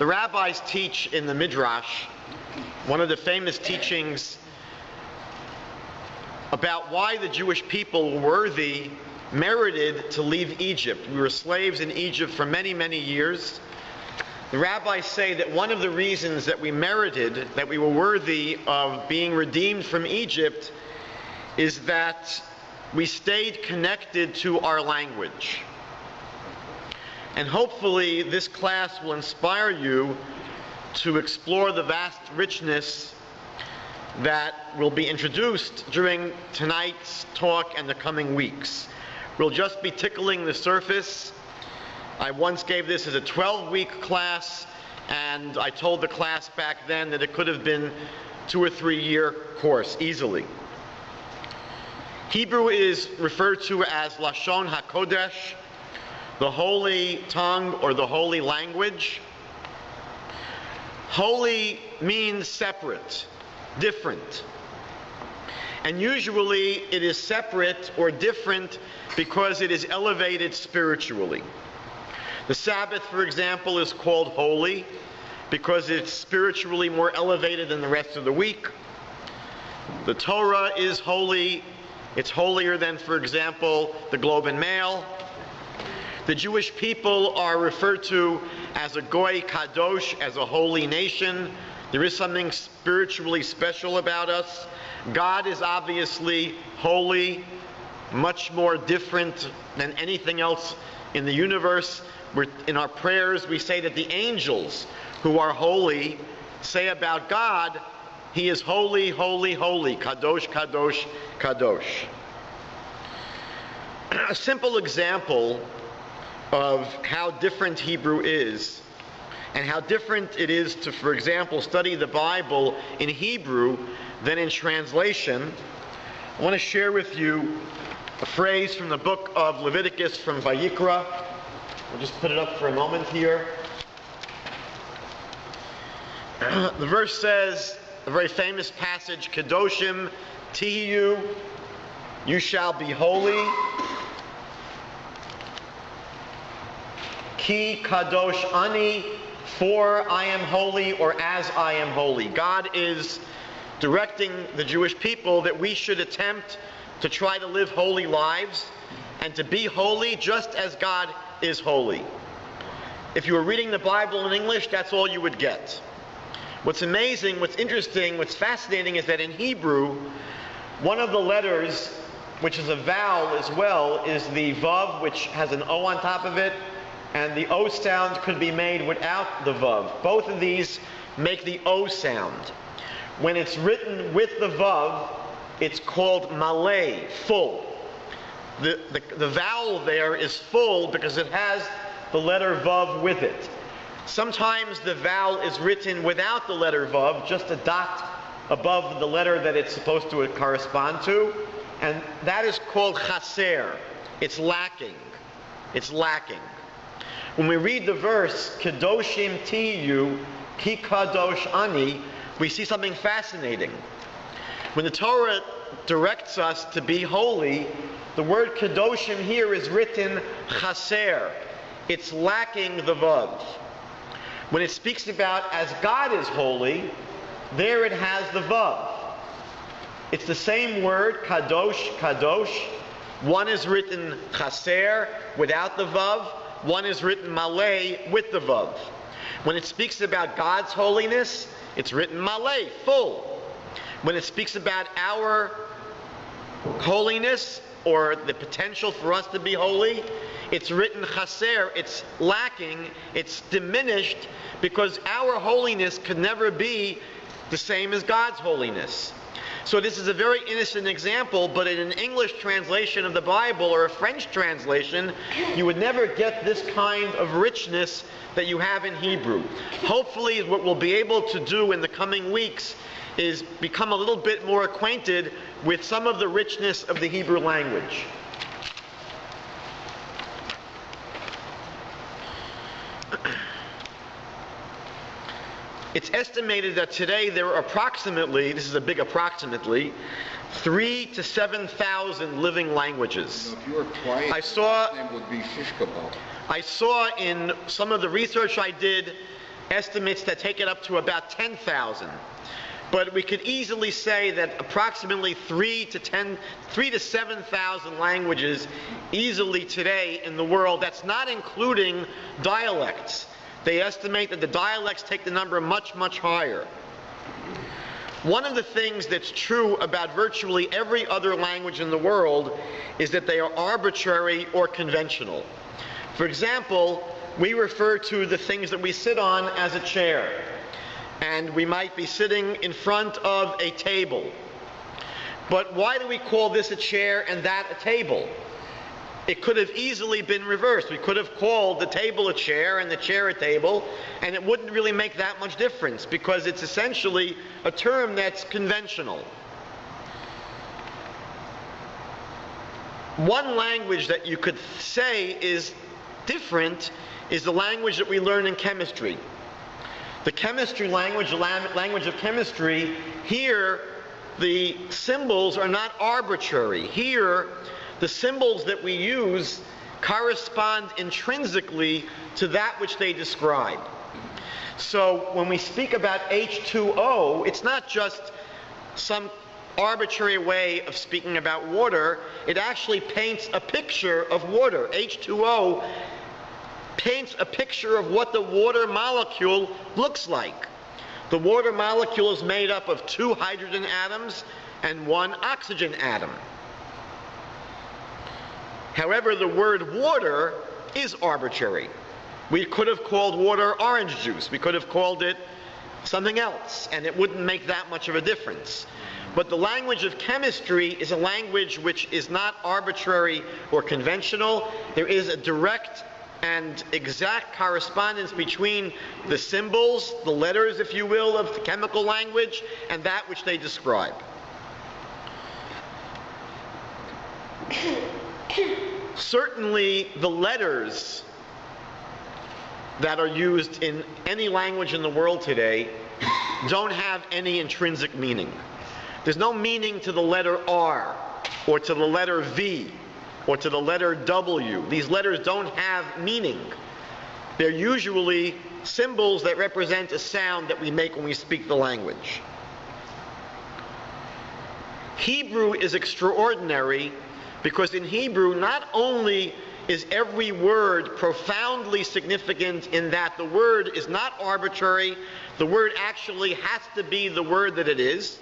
The rabbis teach in the Midrash, one of the famous teachings about why the Jewish people were merited to leave Egypt. We were slaves in Egypt for many, many years. The rabbis say that one of the reasons that we merited, that we were worthy of being redeemed from Egypt, is that we stayed connected to our language. And hopefully this class will inspire you to explore the vast richness that will be introduced during tonight's talk and the coming weeks. We'll just be tickling the surface. I once gave this as a 12-week class, and I told the class back then that it could have been 2 or 3 year course easily. Hebrew is referred to as Lashon HaKodesh, the holy tongue or the holy language. Holy means separate, different. And usually it is separate or different because it is elevated spiritually. The Sabbath, for example, is called holy because it's spiritually more elevated than the rest of the week. The Torah is holy. It's holier than, for example, the Globe and Mail. The Jewish people are referred to as a Goy Kadosh, as a holy nation. There is something spiritually special about us. God is obviously holy, much more different than anything else in the universe. In our prayers, we say that the angels who are holy say about God, He is holy, holy, holy, Kadosh, Kadosh, Kadosh. A simple example of how different Hebrew is and how different it is to, for example, study the Bible in Hebrew than in translation. I want to share with you a phrase from the book of Leviticus, from Vayikra. We'll just put it up for a moment here. The verse says, a very famous passage, Kedoshim Tihiyu, you shall be holy. Ki Kadosh Ani, for I am holy, or as I am holy. God is directing the Jewish people that we should attempt to try to live holy lives and to be holy just as God is holy. If you were reading the Bible in English, that's all you would get. What's amazing, what's interesting, what's fascinating is that in Hebrew, one of the letters, which is a vowel as well, is the Vav, which has an O on top of it, and the O sound could be made without the Vav. Both of these make the O sound. When it's written with the Vav, it's called malay, full. The vowel there is full because it has the letter Vav with it. Sometimes the vowel is written without the letter Vav, just a dot above the letter that it's supposed to correspond to, and that is called chaser. It's lacking. It's lacking. When we read the verse, Kedoshim Tiyu, Ki Kadosh Ani, we see something fascinating. When the Torah directs us to be holy, the word Kedoshim here is written chaser. It's lacking the Vav. When it speaks about as God is holy, there it has the Vav. It's the same word, Kadosh, Kadosh. One is written chaser without the Vav. One is written malay with the Vav. When it speaks about God's holiness, it's written malay, full. When it speaks about our holiness, or the potential for us to be holy, it's written chaser, it's lacking, it's diminished, because our holiness could never be the same as God's holiness. So this is a very innocent example, but in an English translation of the Bible or a French translation, you would never get this kind of richness that you have in Hebrew. Hopefully what we'll be able to do in the coming weeks is become a little bit more acquainted with some of the richness of the Hebrew language. It's estimated that today there are approximately, this is a big approximately, 3,000 to 7,000 living languages. So if you were quiet, his name would be Skobac. I saw in some of the research I did estimates that take it up to about 10,000. But we could easily say that approximately 3,000 to 7,000 languages easily today in the world. That's not including dialects. They estimate that the dialects take the number much, much higher. One of the things that's true about virtually every other language in the world is that they are arbitrary or conventional. For example, we refer to the things that we sit on as a chair. And we might be sitting in front of a table. But why do we call this a chair and that a table? It could have easily been reversed. We could have called the table a chair and the chair a table, and it wouldn't really make that much difference because it's essentially a term that's conventional. One language that you could say is different is the language that we learn in chemistry. The chemistry language, the language of chemistry, here the symbols are not arbitrary. Here, the symbols that we use correspond intrinsically to that which they describe. So when we speak about H2O, it's not just some arbitrary way of speaking about water. It actually paints a picture of water. H2O paints a picture of what the water molecule looks like. The water molecule is made up of 2 hydrogen atoms and 1 oxygen atom. However, the word water is arbitrary. We could have called water orange juice. We could have called it something else, and it wouldn't make that much of a difference. But the language of chemistry is a language which is not arbitrary or conventional. There is a direct and exact correspondence between the symbols, the letters, if you will, of the chemical language and that which they describe. Certainly, the letters that are used in any language in the world today don't have any intrinsic meaning. There's no meaning to the letter R or to the letter V or to the letter W. These letters don't have meaning. They're usually symbols that represent a sound that we make when we speak the language. Hebrew is extraordinary because in Hebrew not only is every word profoundly significant in that the word is not arbitrary, the word actually has to be the word that it is,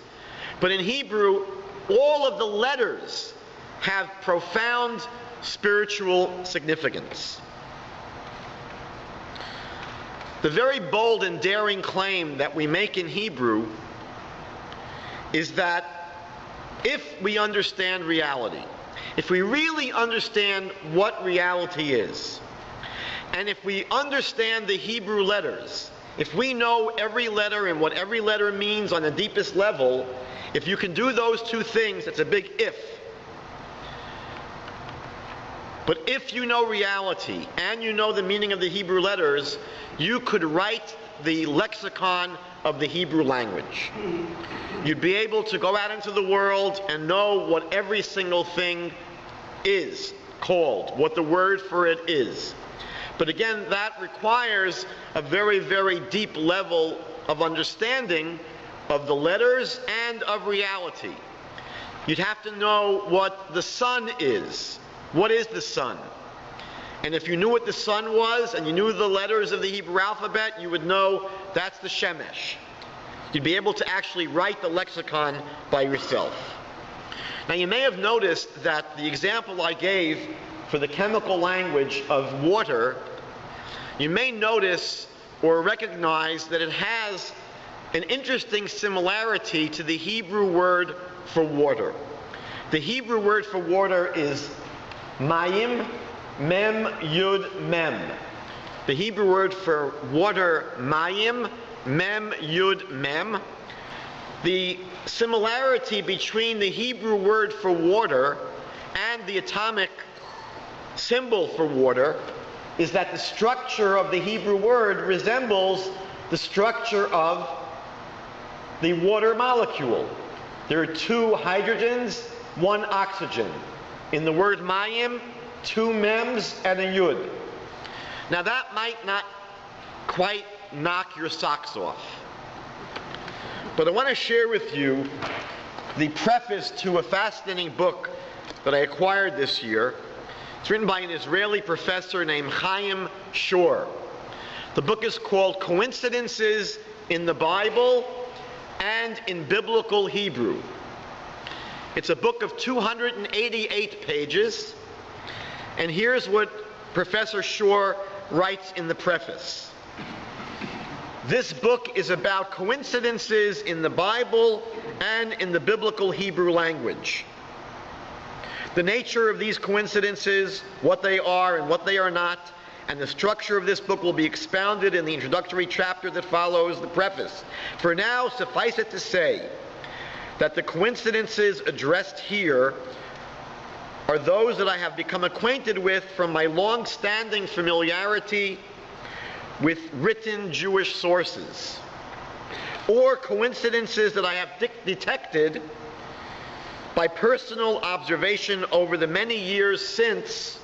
but in Hebrew all of the letters have profound spiritual significance. The very bold and daring claim that we make in Hebrew is that if we understand reality, if we really understand what reality is, and if we understand the Hebrew letters, if we know every letter and what every letter means on the deepest level, if you can do those two things, that's a big if. But if you know reality and you know the meaning of the Hebrew letters, you could write the lexicon of the Hebrew language. You'd be able to go out into the world and know what every single thing is called, what the word for it is. But again, that requires a very, very deep level of understanding of the letters and of reality. You'd have to know what the sun is. What is the sun? And if you knew what the sun was and you knew the letters of the Hebrew alphabet, you would know that's the Shemesh. You'd be able to actually write the lexicon by yourself. Now you may have noticed that the example I gave for the chemical language of water, you may notice or recognize that it has an interesting similarity to the Hebrew word for water. The Hebrew word for water is Mayim, Mem, Yud, Mem. The Hebrew word for water, Mayim, Mem, Yud, Mem. The similarity between the Hebrew word for water and the atomic symbol for water is that the structure of the Hebrew word resembles the structure of the water molecule. There are 2 hydrogens, 1 oxygen. In the word mayim, 2 mems and a yud. Now that might not quite knock your socks off. But I want to share with you the preface to a fascinating book that I acquired this year. It's written by an Israeli professor named Chaim Shor. The book is called Coincidences in the Bible and in Biblical Hebrew. It's a book of 288 pages, and here's what Professor Shor writes in the preface. This book is about coincidences in the Bible and in the Biblical Hebrew language. The nature of these coincidences, what they are and what they are not, and the structure of this book will be expounded in the introductory chapter that follows the preface. For now, suffice it to say that the coincidences addressed here are those that I have become acquainted with from my long-standing familiarity with written Jewish sources, or coincidences that I have detected by personal observation over the many years since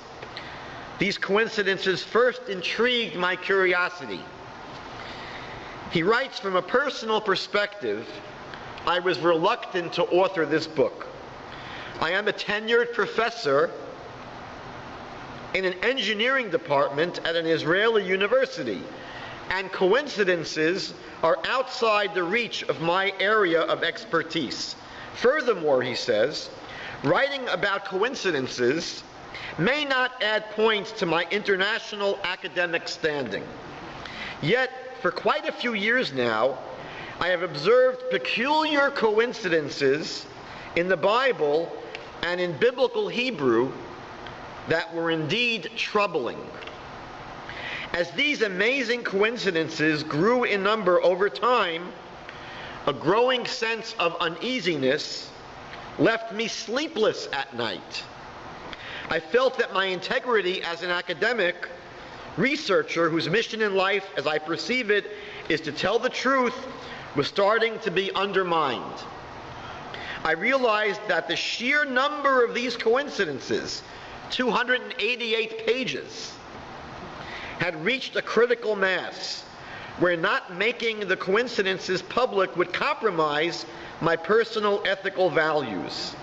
these coincidences first intrigued my curiosity. He writes, from a personal perspective, I was reluctant to author this book. I am a tenured professor in an engineering department at an Israeli university, and coincidences are outside the reach of my area of expertise. Furthermore, he says, writing about coincidences may not add points to my international academic standing. Yet, for quite a few years now, I have observed peculiar coincidences in the Bible and in Biblical Hebrew that were indeed troubling. As these amazing coincidences grew in number over time, a growing sense of uneasiness left me sleepless at night. I felt that my integrity as an academic researcher whose mission in life, as I perceive it, is to tell the truth, was starting to be undermined. I realized that the sheer number of these coincidences, 288 pages, had reached a critical mass where not making the coincidences public would compromise my personal ethical values.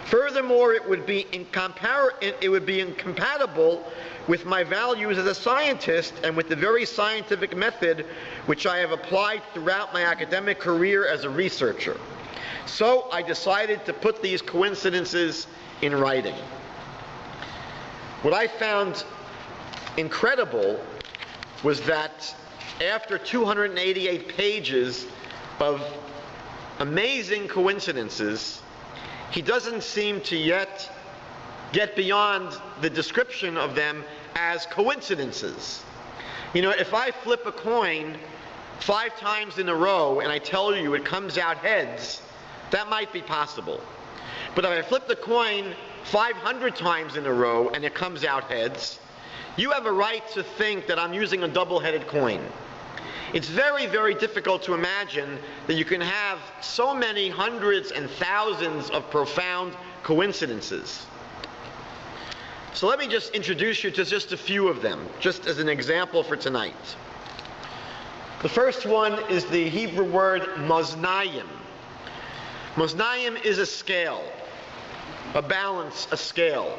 Furthermore, it would be incompatible with my values as a scientist and with the very scientific method which I have applied throughout my academic career as a researcher. So I decided to put these coincidences in writing. What I found incredible was that after 288 pages of amazing coincidences, he doesn't seem to yet get beyond the description of them as coincidences. You know, if I flip a coin 5 times in a row and I tell you it comes out heads, that might be possible. But if I flip the coin 500 times in a row and it comes out heads, you have a right to think that I'm using a double-headed coin. It's very, very difficult to imagine that you can have so many hundreds and thousands of profound coincidences. So let me just introduce you to just a few of them, just as an example for tonight. The first one is the Hebrew word maznayim. Maznayim is a scale, a balance, a scale.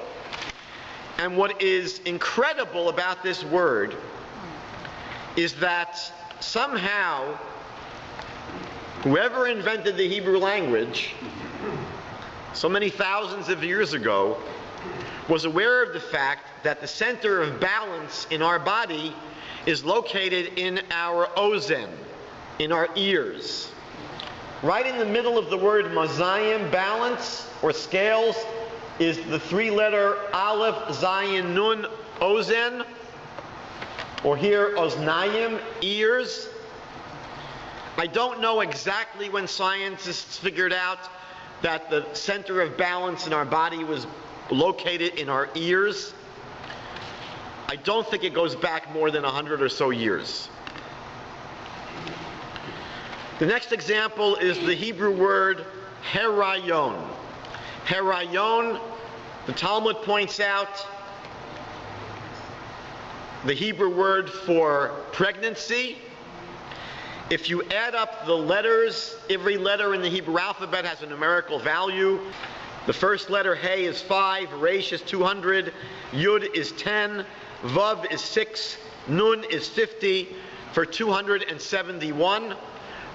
And what is incredible about this word is that somehow whoever invented the Hebrew language so many thousands of years ago was aware of the fact that the center of balance in our body is located in our ozen, in our ears. Right in the middle of the word mazayim, balance, or scales, is the 3-letter Aleph, Zayin, Nun, Ozen, or here Oznayim, ears. I don't know exactly when scientists figured out that the center of balance in our body was located in our ears. I don't think it goes back more than 100 or so years. The next example is the Hebrew word herayon. Herayon, the Talmud points out, the Hebrew word for pregnancy, If you add up the letters, every letter in the Hebrew alphabet has a numerical value. The first letter, Hey, is 5, Resh is 200, Yud is 10, Vav is 6, Nun is 50, for 271.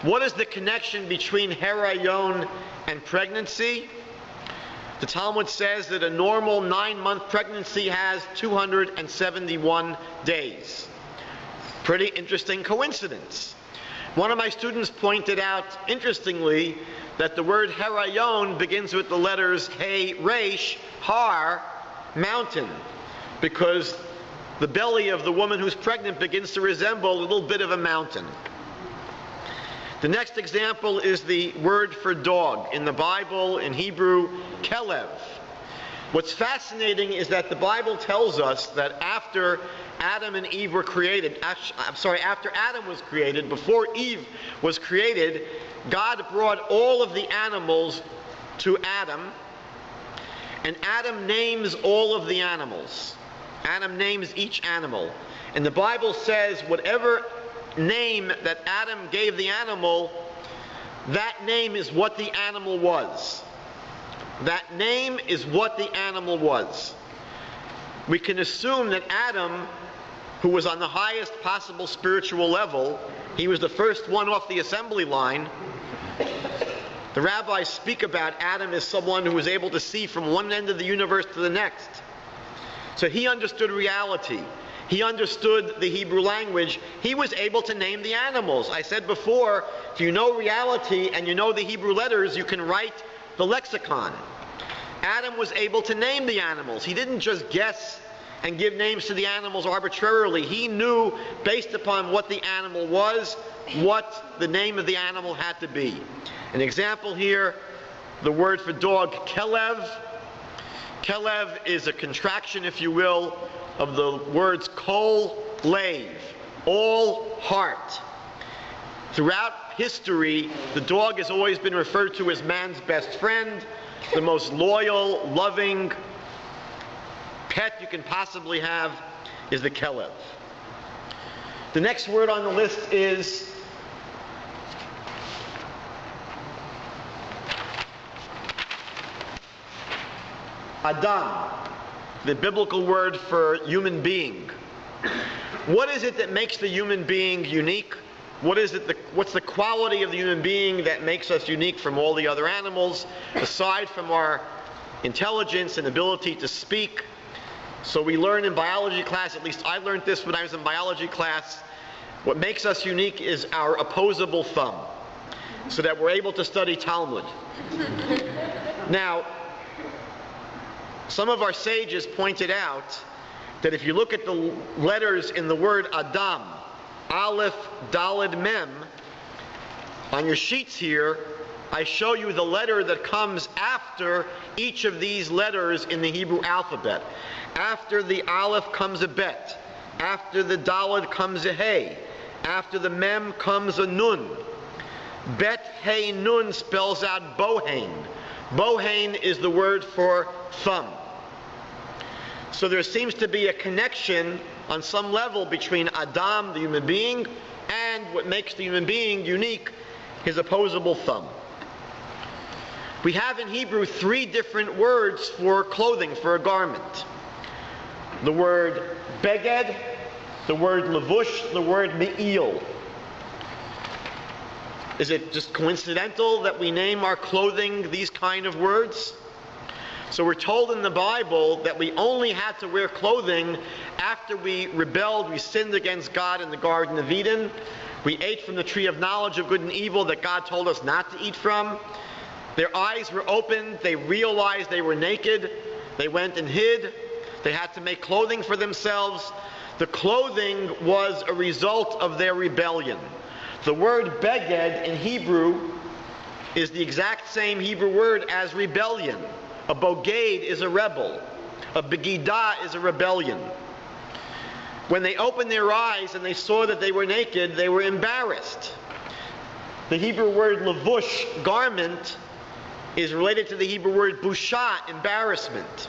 What is the connection between Herayon and pregnancy? The Talmud says that a normal 9-month pregnancy has 271 days. Pretty interesting coincidence. One of my students pointed out, interestingly, that the word Herayon begins with the letters Hey, Resh, Har, mountain, because the belly of the woman who's pregnant begins to resemble a little bit of a mountain. The next example is the word for dog. In the Bible, in Hebrew, kelev. What's fascinating is that the Bible tells us that after Adam and Eve were created, after Adam was created, before Eve was created, God brought all of the animals to Adam, and Adam names all of the animals. Adam names each animal. And the Bible says whatever name that Adam gave the animal, that name is what the animal was. That name is what the animal was. We can assume that Adam, who was on the highest possible spiritual level, he was the first one off the assembly line. The rabbis speak about Adam as someone who was able to see from one end of the universe to the next. So he understood reality. He understood the Hebrew language. He was able to name the animals. I said before, if you know reality and you know the Hebrew letters, you can write the lexicon. Adam was able to name the animals. He didn't just guess and give names to the animals arbitrarily. He knew, based upon what the animal was, what the name of the animal had to be. An example here, the word for dog, kelev. Kelev is a contraction, if you will, of the words kol lev, all heart. Throughout history, the dog has always been referred to as man's best friend, the most loyal, loving pet you can possibly have is the kelev. The next word on the list is Adam, the biblical word for human being. What is it that makes the human being unique? What's the quality of the human being that makes us unique from all the other animals, aside from our intelligence and ability to speak? So we learn in biology class, at least I learned this when I was in biology class, what makes us unique is our opposable thumb, so that we're able to study Talmud. Now, some of our sages pointed out that if you look at the letters in the word Adam, Aleph, Daled, Mem, on your sheets here, I show you the letter that comes after each of these letters in the Hebrew alphabet. After the Aleph comes a Bet. After the Daled comes a Hey. After the Mem comes a Nun. Bet, Hey, Nun spells out Bohain. Bohain is the word for thumb. So there seems to be a connection on some level between Adam, the human being, and what makes the human being unique, his opposable thumb. We have in Hebrew 3 different words for clothing, for a garment. The word beged, the word levush, the word me'il. Is it just coincidental that we name our clothing these kind of words? So we're told in the Bible that we only had to wear clothing after we rebelled, we sinned against God in the Garden of Eden. We ate from the tree of knowledge of good and evil that God told us not to eat from. Their eyes were opened, they realized they were naked, they went and hid, they had to make clothing for themselves. The clothing was a result of their rebellion. The word beged in Hebrew is the exact same Hebrew word as rebellion. A bogade is a rebel. A begidah is a rebellion. When they opened their eyes and they saw that they were naked, they were embarrassed. The Hebrew word levush, garment, is related to the Hebrew word busha, embarrassment.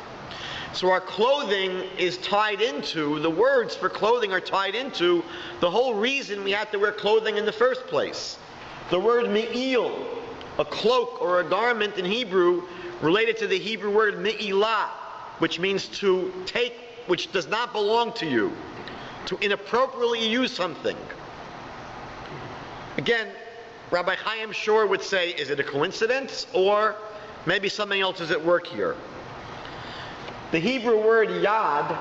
So our clothing is tied into, the words for clothing are tied into the whole reason we have to wear clothing in the first place. The word me'il, a cloak or a garment in Hebrew, related to the Hebrew word me'ilah, which means to take which does not belong to you, to inappropriately use something. Again, Rabbi Chaim Shor would say, is it a coincidence, or maybe something else is at work here? The Hebrew word yad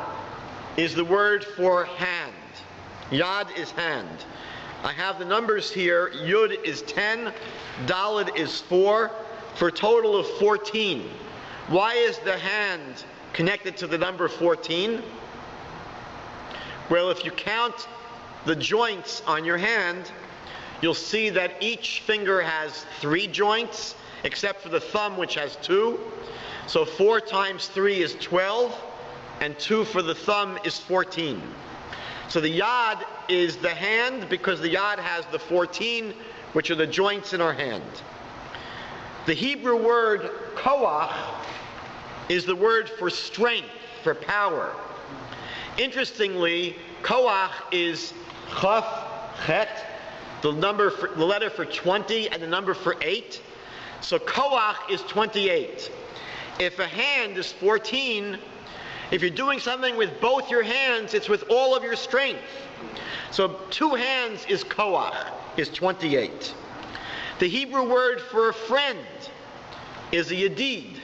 is the word for hand. Yad is hand. I have the numbers here. Yud is 10, Daled is 4, for a total of 14. Why is the hand connected to the number 14? Well, if you count the joints on your hand, you'll see that each finger has 3 joints, except for the thumb, which has 2. So 4 times 3 is 12, and 2 for the thumb is 14. So the yad is the hand because the yad has the 14, which are the joints in our hand. The Hebrew word koach is the word for strength, for power. Interestingly, koach is chaf, chet, the letter for 20 and the number for 8. So koach is 28. If a hand is 14, if you're doing something with both your hands, it's with all of your strength. So 2 hands is koach, is 28. The Hebrew word for a friend is a yedid.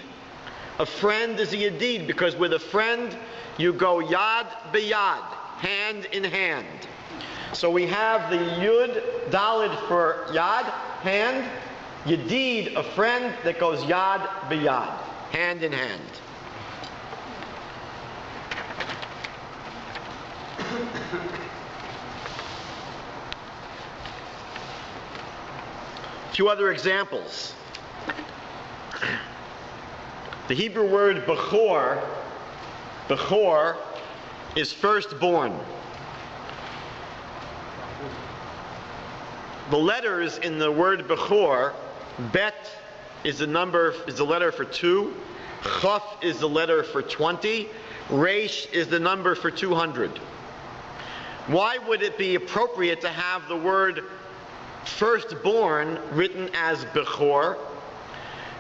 A friend is a yedid because with a friend you go yad b'yad, hand in hand. So we have the yud daled for yad, hand, yedid, a friend that goes yad b'yad, hand in hand. A few other examples. The Hebrew word bechor, bechor is firstborn. The letters in the word bechor, bet is the letter for 2, chaf is the letter for 20, resh is the number for 200. Why would it be appropriate to have the word firstborn written as bechor?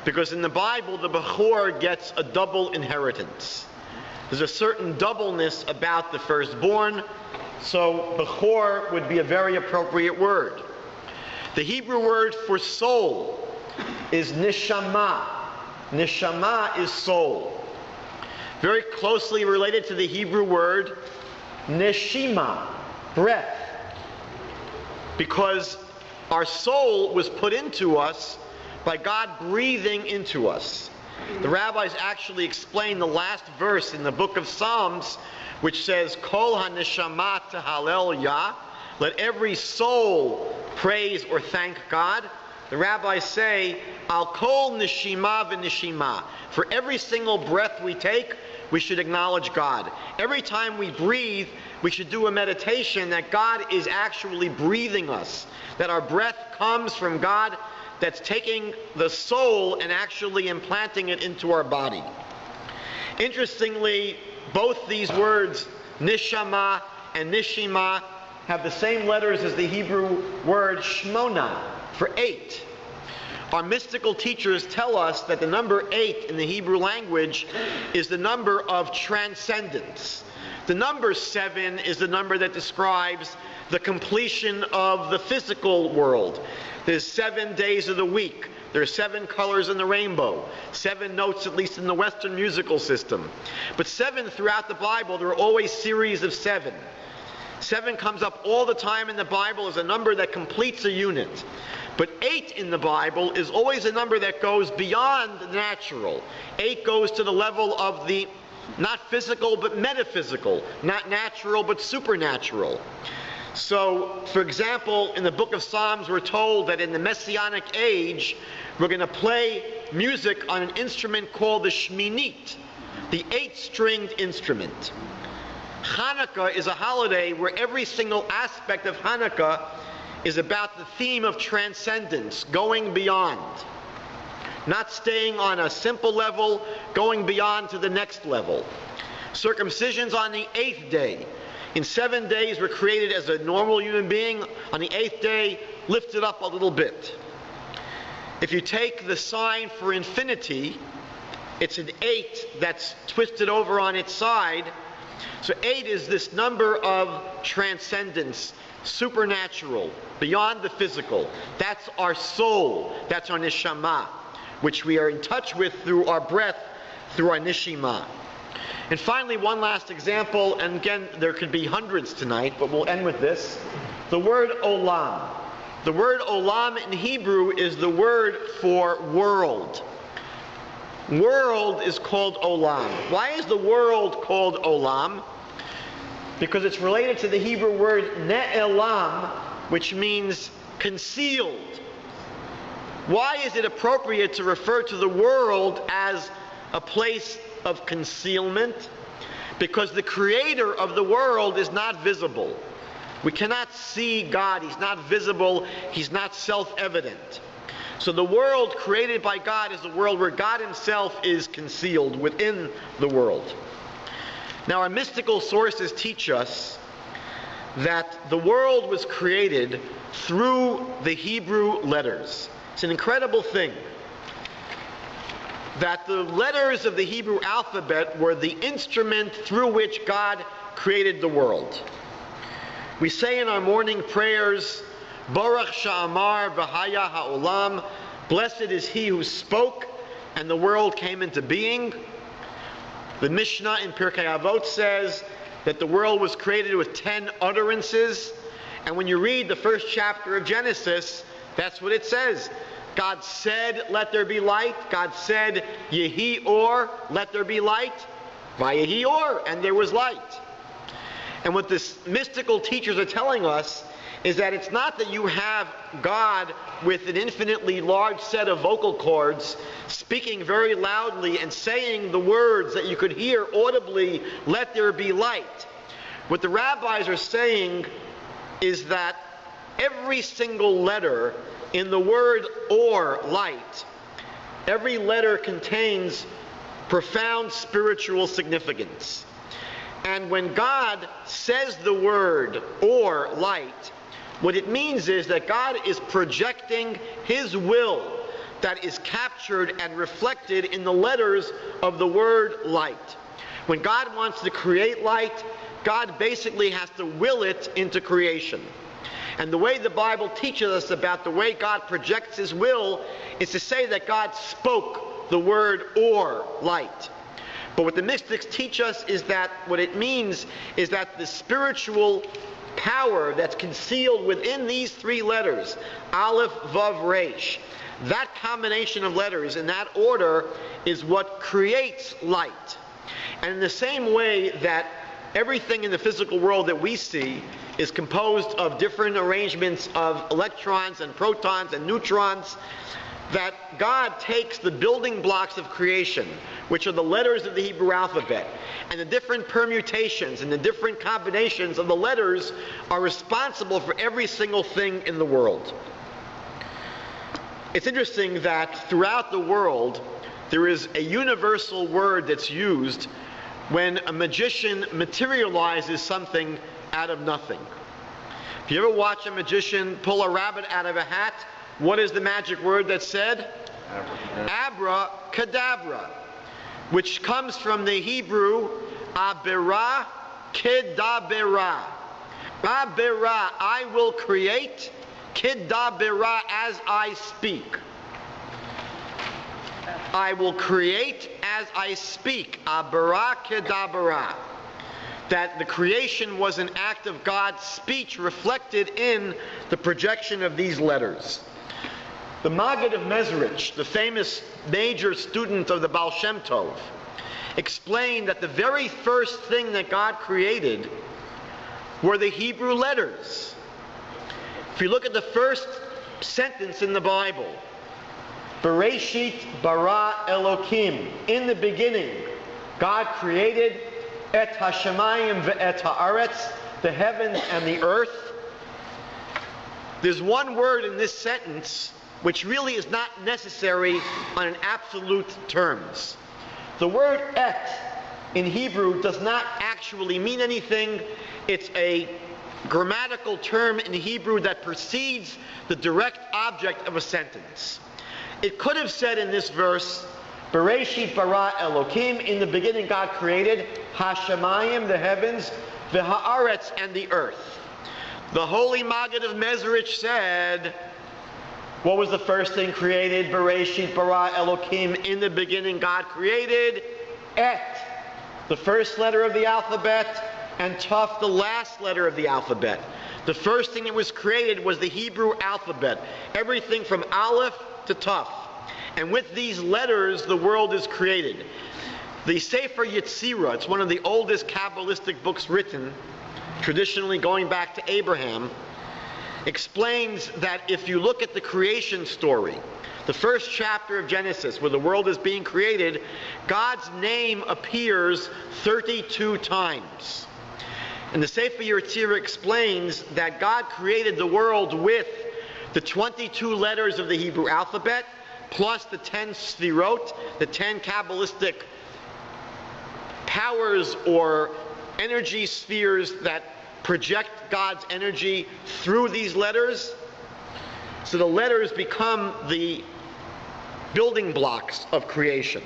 Because in the Bible, the bechor gets a double inheritance. There's a certain doubleness about the firstborn, so bechor would be a very appropriate word. The Hebrew word for soul is neshama. Neshama is soul. Very closely related to the Hebrew word neshima, breath. Because our soul was put into us by God breathing into us. The rabbis actually explain the last verse in the book of Psalms, which says, Kol ha-neshama tehalel Yah, let every soul praise or thank God. The rabbis say, Al kol neshima v'neshima. For every single breath we take, we should acknowledge God. Every time we breathe, we should do a meditation that God is actually breathing us, that our breath comes from God, that's taking the soul and actually implanting it into our body. Interestingly, both these words, neshama and neshima, have the same letters as the Hebrew word shmona, for 8. Our mystical teachers tell us that the number 8 in the Hebrew language is the number of transcendence. The number 7 is the number that describes the completion of the physical world. There's 7 days of the week. There are 7 colors in the rainbow. 7 notes, at least in the Western musical system. But 7 throughout the Bible, there are always series of 7. 7 comes up all the time in the Bible as a number that completes a unit. But 8 in the Bible is always a number that goes beyond the natural. 8 goes to the level of the not physical but metaphysical, not natural but supernatural. So, for example, in the book of Psalms, we're told that in the Messianic age, we're going to play music on an instrument called the shminit, the 8-stringed instrument. Hanukkah is a holiday where every single aspect of Hanukkah is about the theme of transcendence, going beyond. Not staying on a simple level, going beyond to the next level. Circumcision's on the 8th day. In 7 days we're created as a normal human being. On the 8th day, lifted up a little bit. If you take the sign for infinity, it's an 8 that's twisted over on its side. So 8 is this number of transcendence, supernatural, beyond the physical. That's our soul. That's our neshama, which we are in touch with through our breath, through our neshima. And finally, one last example, and again, there could be hundreds tonight, but we'll end with this. The word olam. The word olam in Hebrew is the word for world. World is called olam. Why is the world called olam? Because it's related to the Hebrew word ne'elam, which means concealed. Why is it appropriate to refer to the world as a place of concealment? Because the creator of the world is not visible. We cannot see God. He's not visible. He's not self-evident. So the world created by God is a world where God himself is concealed within the world. Now, our mystical sources teach us that the world was created through the Hebrew letters. It's an incredible thing that the letters of the Hebrew alphabet were the instrument through which God created the world. We say in our morning prayers, Baruch Sha'amar V'haya Ha'olam, blessed is he who spoke and the world came into being. The Mishnah in Pirkei Avot says that the world was created with 10 utterances, and when you read the first chapter of Genesis, that's what it says. God said, let there be light. God said, Yehi or, let there be light. Vayehi or, and there was light. And what the mystical teachers are telling us is that it's not that you have God with an infinitely large set of vocal cords speaking very loudly and saying the words that you could hear audibly, let there be light. What the rabbis are saying is that every single letter in the word or, light, every letter contains profound spiritual significance. And when God says the word or, light, what it means is that God is projecting his will that is captured and reflected in the letters of the word light. When God wants to create light, God basically has to will it into creation. And the way the Bible teaches us about the way God projects his will is to say that God spoke the word or, light. But what the mystics teach us is that what it means is that the spiritual power that's concealed within these 3 letters, Aleph, Vav, Resh, that combination of letters in that order is what creates light. And in the same way that everything in the physical world that we see is composed of different arrangements of electrons and protons and neutrons, that God takes the building blocks of creation, which are the letters of the Hebrew alphabet, and the different permutations and the different combinations of the letters are responsible for every single thing in the world. It's interesting that throughout the world there is a universal word that's used when a magician materializes something out of nothing. If you ever watch a magician pull a rabbit out of a hat, what is the magic word that's said? Abracadabra, which comes from the Hebrew abera kedabera. Abera, I will create, kedabera, as I speak. I will create as I speak. Abera kedabera. That the creation was an act of God's speech reflected in the projection of these letters. The Maggid of Mezrich, the famous major student of the Baal Shem Tov, explained that the very first thing that God created were the Hebrew letters. If you look at the first sentence in the Bible, Bereshit bara Elokim, in the beginning, God created et hashamayim ve'et haaretz, the heavens and the earth. There's one word in this sentence which really is not necessary on an absolute terms. The word et in Hebrew does not actually mean anything. It's a grammatical term in Hebrew that precedes the direct object of a sentence. It could have said in this verse, Bereshit bara Elokim, in the beginning God created Hashemayim, the heavens, v'haaretz, and the earth. The Holy Maggid of Mezrich said, what was the first thing created? Bereshit bara Elokim, in the beginning God created Et, the first letter of the alphabet, and Taf, the last letter of the alphabet. The first thing that was created was the Hebrew alphabet. Everything from Aleph to Taf. And with these letters, the world is created. The Sefer Yetzirah, it's one of the oldest Kabbalistic books written, traditionally going back to Abraham, explains that if you look at the creation story, the first chapter of Genesis, where the world is being created, God's name appears 32 times. And the Sefer Yetzirah explains that God created the world with the 22 letters of the Hebrew alphabet, plus the 10 sfirot, the 10 Kabbalistic powers or energy spheres that project God's energy through these letters. So the letters become the building blocks of creation.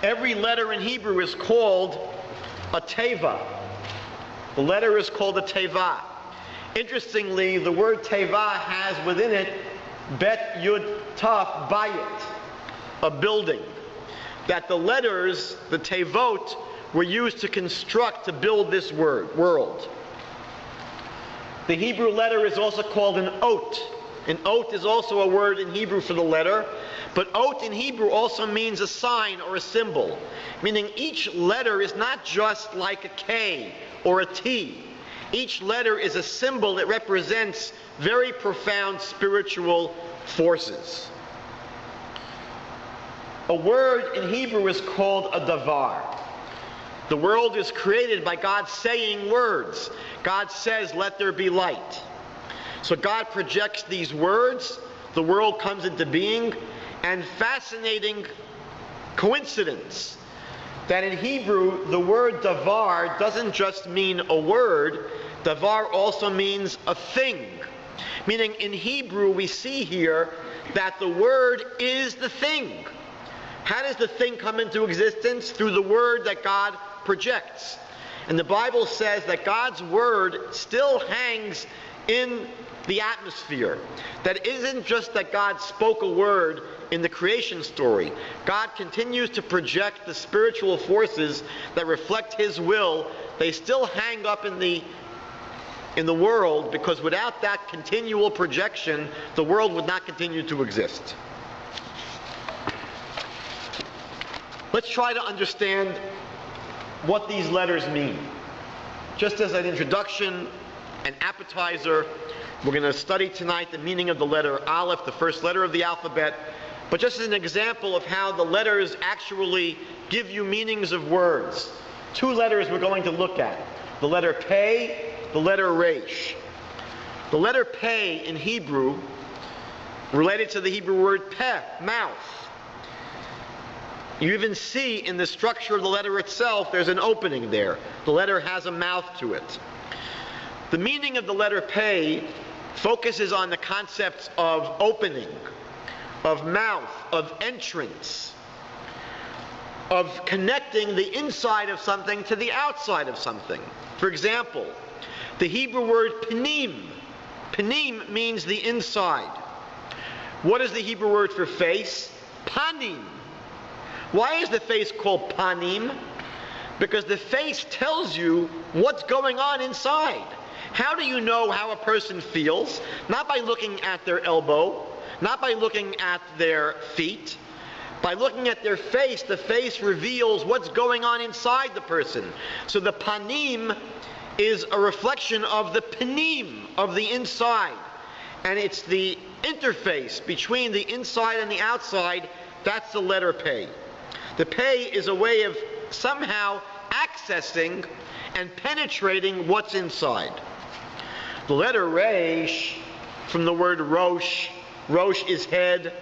Every letter in Hebrew is called a teva. The letter is called a teva. Interestingly, the word teva has within it bet yud taf bayit, a building. That the letters, the tevot, were used to construct, to build this world. The Hebrew letter is also called an ot. An ot is also a word in Hebrew for the letter, but ot in Hebrew also means a sign or a symbol, meaning each letter is not just like a K or a T. Each letter is a symbol that represents very profound spiritual forces. A word in Hebrew is called a davar. The world is created by God saying words. God says, let there be light. So God projects these words, the world comes into being, and fascinating coincidence that in Hebrew the word davar doesn't just mean a word, davar also means a thing. Meaning in Hebrew we see here that the word is the thing. How does the thing come into existence? Through the word that God projects. And the Bible says that God's word still hangs in the atmosphere. That isn't just that God spoke a word in the creation story. God continues to project the spiritual forces that reflect His will. They still hang up in the world, because without that continual projection, the world would not continue to exist. Let's try to understand what these letters mean. Just as an introduction, an appetizer, we're going to study tonight the meaning of the letter Aleph, the first letter of the alphabet, but just as an example of how the letters actually give you meanings of words. Two letters we're going to look at. The letter Pei, the letter Resh. The letter Pei in Hebrew, related to the Hebrew word peh, mouth. You even see in the structure of the letter itself, there's an opening there. The letter has a mouth to it. The meaning of the letter Pei focuses on the concepts of opening, of mouth, of entrance, of connecting the inside of something to the outside of something. For example, the Hebrew word panim. Panim means the inside. What is the Hebrew word for face? Panim. Why is the face called panim? Because the face tells you what's going on inside. How do you know how a person feels? Not by looking at their elbow, not by looking at their feet. By looking at their face, the face reveals what's going on inside the person. So the panim is a reflection of the panim, of the inside. And it's the interface between the inside and the outside. That's the letter Pei. The Pei is a way of somehow accessing and penetrating what's inside. The letter Resh from the word Rosh. Rosh is head.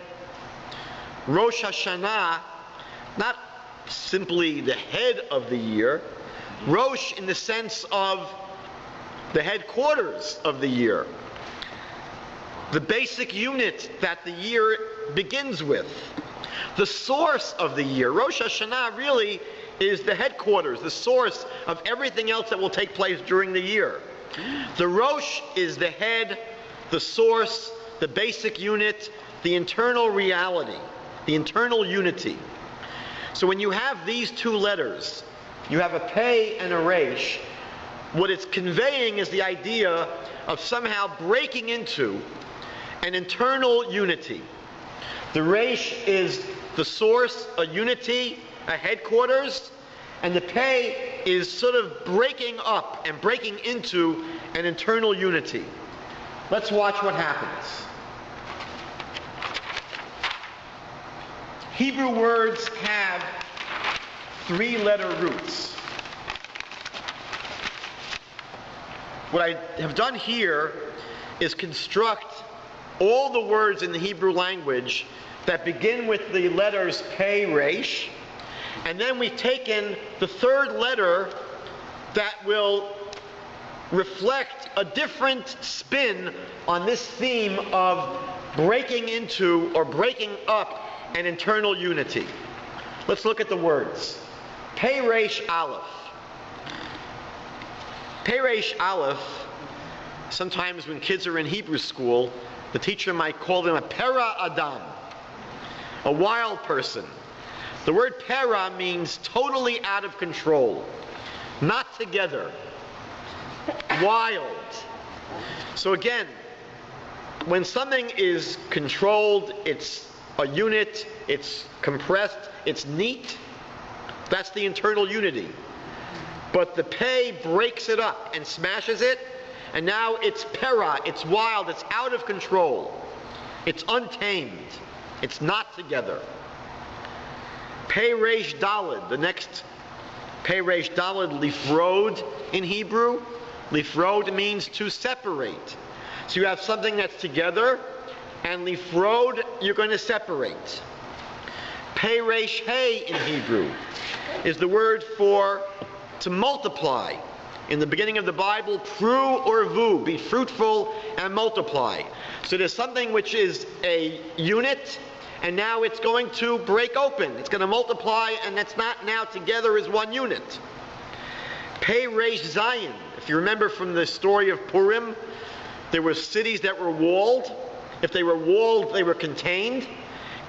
Rosh Hashanah, not simply the head of the year. Rosh in the sense of the headquarters of the year. The basic unit that the year begins with. The source of the year. Rosh Hashanah really is the headquarters, the source of everything else that will take place during the year. The Rosh is the head, the source, the basic unit, the internal reality, the internal unity. So when you have these two letters, you have a Pei and a Resh, what it's conveying is the idea of somehow breaking into an internal unity. The Resh is the source, a unity, a headquarters, and the Pei is sort of breaking up and breaking into an internal unity. Let's watch what happens. Hebrew words have three-letter roots. What I have done here is construct all the words in the Hebrew language that begin with the letters Pei, Resh, and then we've taken the third letter that will reflect a different spin on this theme of breaking into or breaking up an internal unity. Let's look at the words. Pei, Resh, Aleph. Pei, Resh, Aleph, sometimes when kids are in Hebrew school, the teacher might call them a Pera Adam, a wild person. The word Pera means totally out of control, not together, wild. So again, when something is controlled, it's a unit, it's compressed, it's neat, that's the internal unity. But the Pei breaks it up and smashes it, and now it's Pera, it's wild, it's out of control, it's untamed, it's not together. Pei, Resh, Daled, the next Pei, Resh, Daled, Lifrod in Hebrew. Lifrod means to separate. So you have something that's together, and Lifrod, you're going to separate. Pei, Resh, Hey in Hebrew is the word for to multiply. In the beginning of the Bible, pru or vu, be fruitful and multiply. So there's something which is a unit, and now it's going to break open. It's going to multiply, and it's not now together as one unit. Pei, Resh, Zayin. If you remember from the story of Purim, there were cities that were walled. If they were walled, they were contained.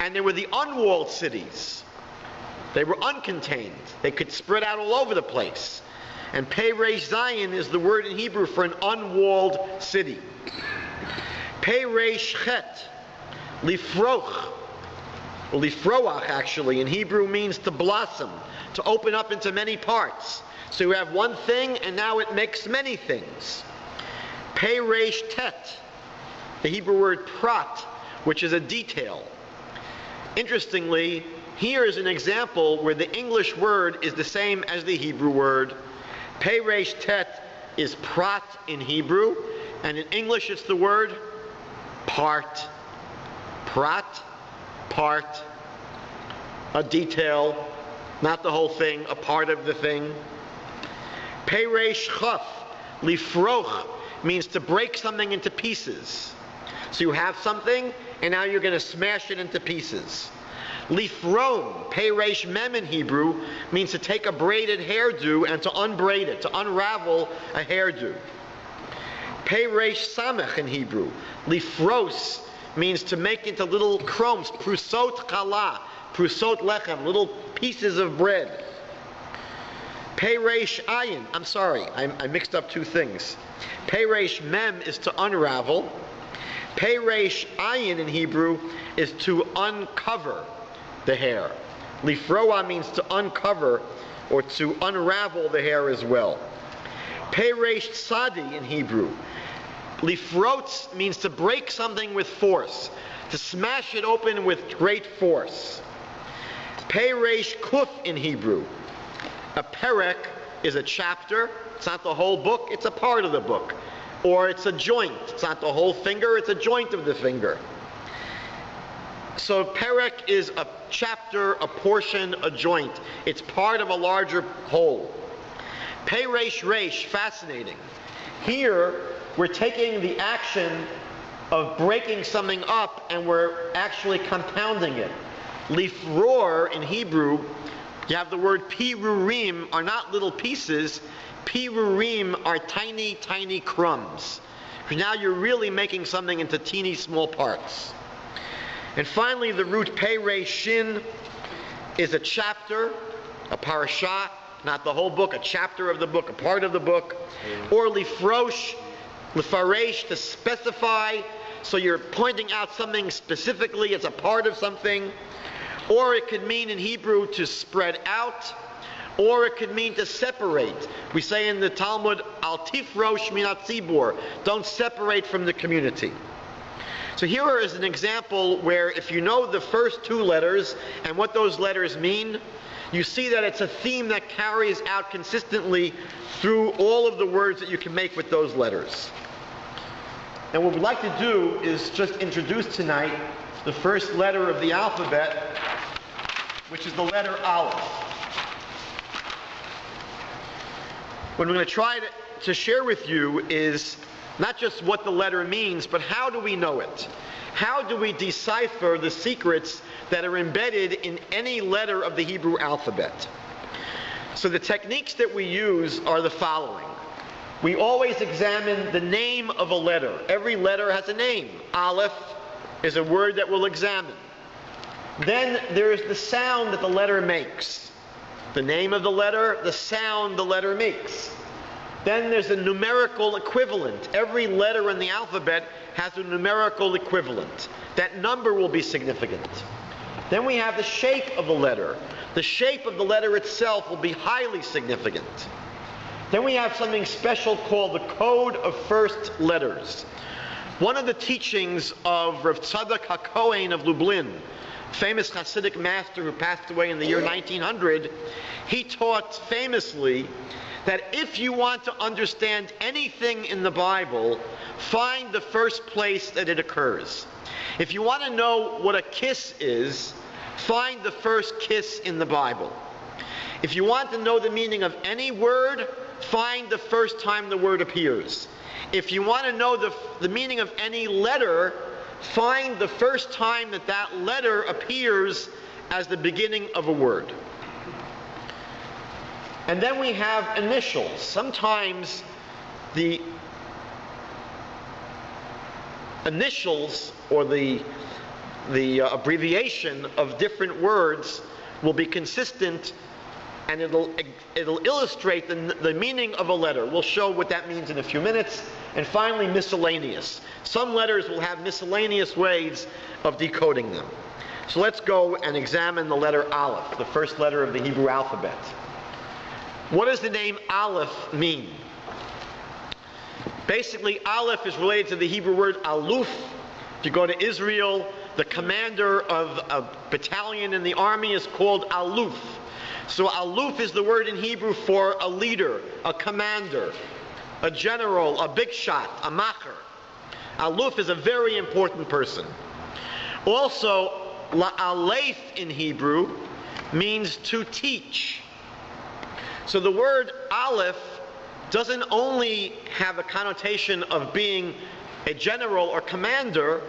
And there were the unwalled cities. They were uncontained. They could spread out all over the place. And Pei, Resh, Zayin is the word in Hebrew for an unwalled city. Pei, Resh, Chet. Lifroch. Well, lifroach actually in Hebrew means to blossom, to open up into many parts. So you have one thing and now it makes many things. Pei, Resh, Tet, the Hebrew word prat, which is a detail. Interestingly, here is an example where the English word is the same as the Hebrew word. Pei, Resh, Tet is prat in Hebrew, and in English it's the word part. Prat, part, a detail, not the whole thing, a part of the thing. Pei, Resh, Chaf, lifroch means to break something into pieces. So you have something, and now you're going to smash it into pieces. Lifrom, Pei, Resh, Mem in Hebrew, means to take a braided hairdo and to unbraid it, to unravel a hairdo. Pei, Resh, Samech in Hebrew. Lifros means to make into little crumbs, prusot challah, prusot lechem, little pieces of bread. Pei, Resh, Ayin, I'm sorry, I mixed up two things. Pei, Resh, Mem is to unravel. Pei, Resh, Ayin in Hebrew is to uncover the hair. Lifroa means to uncover or to unravel the hair as well. Pei, Resh, Tzadi in Hebrew. Lifrotz means to break something with force, to smash it open with great force. Pei, Resh, Kuf in Hebrew. A perek is a chapter. It's not the whole book, it's a part of the book. or it's a joint. It's not the whole finger, it's a joint of the finger. So perek is a chapter, a portion, a joint. It's part of a larger whole. Pei resh resh, fascinating. Here, we're taking the action of breaking something up and we're actually compounding it. Lifror in Hebrew, you have the word pirurim, are not little pieces. Pirurim are tiny, tiny crumbs. Now you're really making something into teeny small parts. And finally, the root pei resh shin is a chapter, a parashah, not the whole book, a chapter of the book, a part of the book. Or lifrosh, lifaresh, to specify, so you're pointing out something specifically, it's a part of something. Or it could mean in Hebrew to spread out, or it could mean to separate. We say in the Talmud, al tifrosh minat tzibur, don't separate from the community. So here is an example where if you know the first two letters and what those letters mean, you see that it's a theme that carries out consistently through all of the words that you can make with those letters. And what we'd like to do is just introduce tonight the first letter of the alphabet, which is the letter Aleph. What I'm going to try to share with you is not just what the letter means, but how do we know it? How do we decipher the secrets that are embedded in any letter of the Hebrew alphabet? So the techniques that we use are the following. We always examine the name of a letter. Every letter has a name. Aleph is a word that we'll examine. Then there is the sound that the letter makes. The name of the letter, the sound the letter makes. Then there's a numerical equivalent. Every letter in the alphabet has a numerical equivalent. That number will be significant. Then we have the shape of the letter. The shape of the letter itself will be highly significant. Then we have something special called the code of first letters. One of the teachings of Rav Tzadok HaKohen of Lublin, famous Hasidic master who passed away in the year 1900, he taught famously that if you want to understand anything in the Bible, find the first place that it occurs. If you want to know what a kiss is, find the first kiss in the Bible. If you want to know the meaning of any word, find the first time the word appears. If you want to know the meaning of any letter, find the first time that that letter appears as the beginning of a word. And then we have initials. Sometimes the initials or the abbreviation of different words will be consistent, and it'll illustrate the meaning of a letter. We'll show what that means in a few minutes. And finally, miscellaneous. Some letters will have miscellaneous ways of decoding them. So let's go and examine the letter Aleph, the first letter of the Hebrew alphabet. What does the name Aleph mean? Basically, Aleph is related to the Hebrew word aluf. If you go to Israel, the commander of a battalion in the army is called aluf. So aluf is the word in Hebrew for a leader, a commander, a general, a big shot, a macher. Aluf is a very important person. Also, la'alef in Hebrew means to teach. So the word Aleph doesn't only have a connotation of being a general or commander.